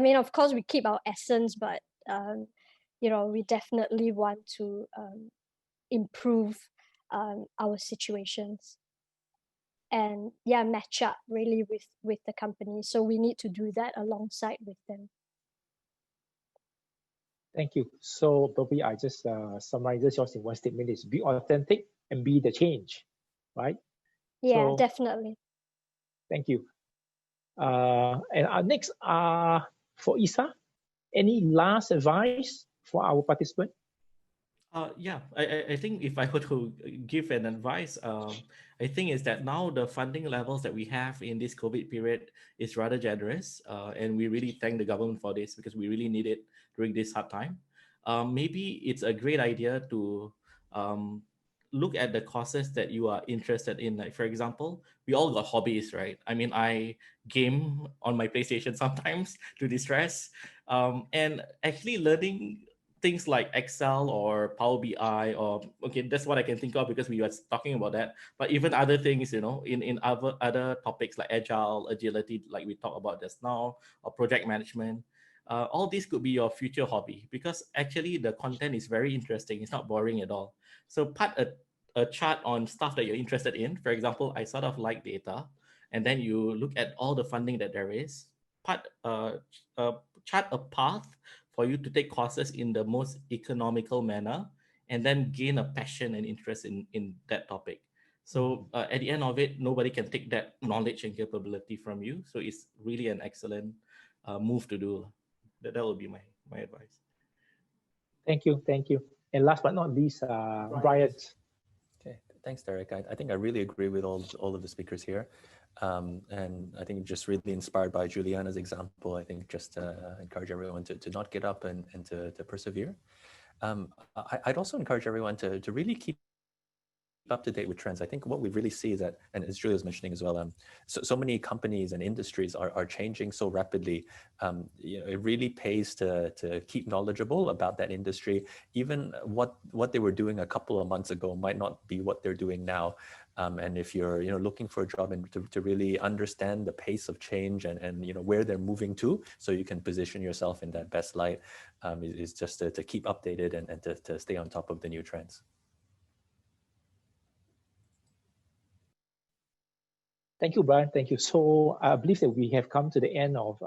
mean, of course we keep our essence, but we definitely want to improve our situations and match up really with the company. So we need to do that alongside with them. Thank you. So Bobby, I just summarize yours in one statement: is be authentic and be the change, right? Yeah, so, definitely. Thank you. And next, for Isa, any last advice for our participant? I think if I were to give an advice, I think is that now the funding levels that we have in this COVID period is rather generous, and we really thank the government for this, because we really need it during this hard time. Maybe it's a great idea to look at the courses that you are interested in. Like, for example, we all got hobbies, right? I mean, I game on my PlayStation sometimes to distress. And actually learning things like Excel or Power BI, or okay, that's what I can think of because we were talking about that. But even other things, you know, in other topics like agile, agility, like we talked about just now, or project management. All this could be your future hobby because actually the content is very interesting. It's not boring at all. So put a chart on stuff that you're interested in. For example, I sort of like data, and then you look at all the funding that there is. Chart a path for you to take courses in the most economical manner, and then gain a passion and interest in that topic. So at the end of it, nobody can take that knowledge and capability from you. So it's really an excellent move to do. That would be my advice. Thank you. And last but not least, Brian. Okay, thanks, Derek. I think I really agree with all of the speakers here. And I think just really inspired by Juliana's example, I think just encourage everyone to not get up and to persevere. I'd also encourage everyone to really keep up to date with trends. I think what we really see is that, and as Julia was mentioning as well, so many companies and industries are changing so rapidly. You know, it really pays to keep knowledgeable about that industry. Even what they were doing a couple of months ago might not be what they're doing now. And if you're looking for a job and to really understand the pace of change and where they're moving to, so you can position yourself in that best light, is just to keep updated and to stay on top of the new trends. Thank you, Brian. Thank you. So I believe that we have come to the end of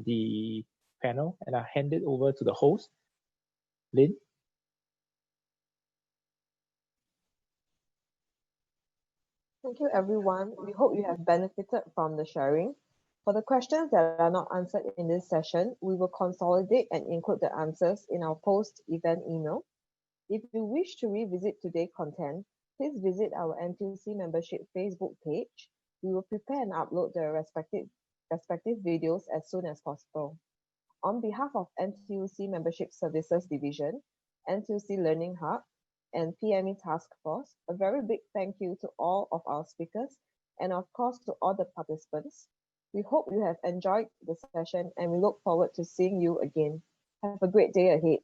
the panel, and I hand it over to the host, Lynn. Thank you, everyone. We hope you have benefited from the sharing. For the questions that are not answered in this session, we will consolidate and include the answers in our post-event email. If you wish to revisit today's content, please visit our NTUC membership Facebook page. We will prepare and upload the respective videos as soon as possible. On behalf of NTUC Membership Services Division, NTUC Learning Hub, and PME Task Force, a very big thank you to all of our speakers and of course to all the participants. We hope you have enjoyed the session and we look forward to seeing you again. Have a great day ahead.